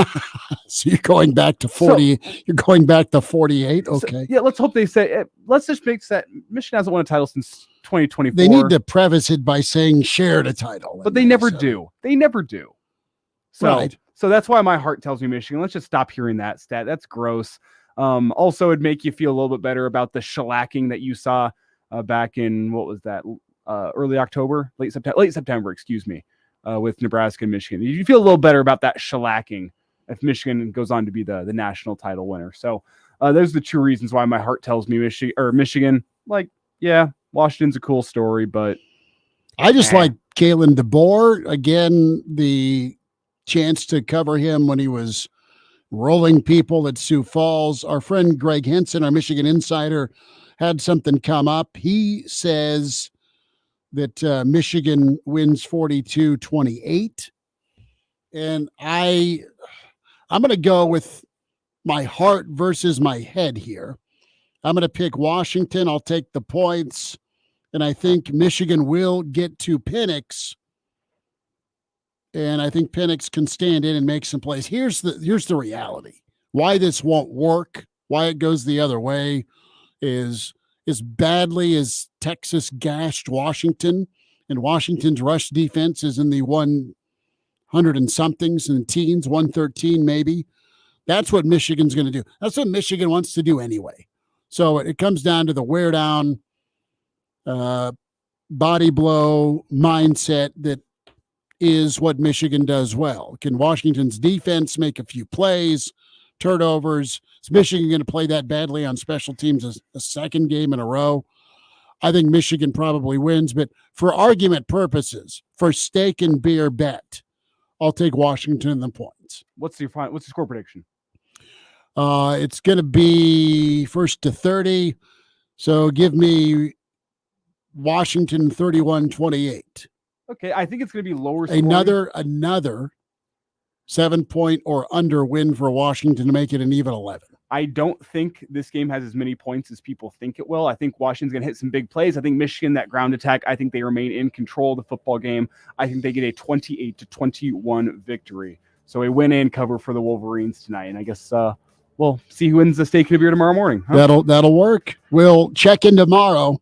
So you're going back to 40. You're going back to 48. Okay. Yeah, let's hope they say. Let's just make that Michigan hasn't won a title since 2024. They need to preface it by saying shared a title, but they never do. They never do. So, right. So that's why my heart tells me Michigan. Let's just stop hearing that stat. That's gross. Also, it'd make you feel a little bit better about the shellacking that you saw back in, what was that? Early October, late September, excuse me, with Nebraska and Michigan. You feel a little better about that shellacking if Michigan goes on to be the national title winner. So those are the two reasons why my heart tells me Michigan. Like, yeah, Washington's a cool story, but I just like Kalen DeBoer. Again, the chance to cover him when he was rolling people at Sioux Falls. Our friend Greg Henson, our Michigan insider, had something come up. He says that Michigan wins 42-28. And I'm going to go with my heart versus my head here. I'm going to pick Washington. I'll take the points. And I think Michigan will get to Penix. And I think Penix can stand in and make some plays. Here's the reality. Why this won't work, why it goes the other way, is as badly as Texas gashed Washington, and Washington's rush defense is in the 100 and somethings and teens, 113 maybe. That's what Michigan's going to do. That's what Michigan wants to do anyway. So it comes down to the wear down, body blow mindset that is what Michigan does well. Can Washington's defense make a few plays, turnovers? Is Michigan going to play that badly on special teams a second game in a row? I think Michigan probably wins, but for argument purposes, for steak and beer bet, I'll take Washington in the points. What's the score prediction? It's going to be 1-30. So give me Washington 31-28. Okay, I think it's going to be lower scoring. Another 7-point or under win for Washington to make it an even 11. I don't think this game has as many points as people think it will. I think Washington's going to hit some big plays. I think Michigan, that ground attack, I think they remain in control of the football game. I think they get a 28-21 victory. So a win and cover for the Wolverines tonight. And I guess we'll see who wins the steak and a beer tomorrow morning. Huh? That'll work. We'll check in tomorrow,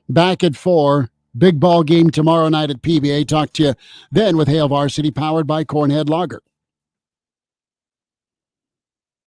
back at 4. Big ball game tomorrow night at PBA. Talk to you then with Hail Varsity, powered by Cornhead Lager.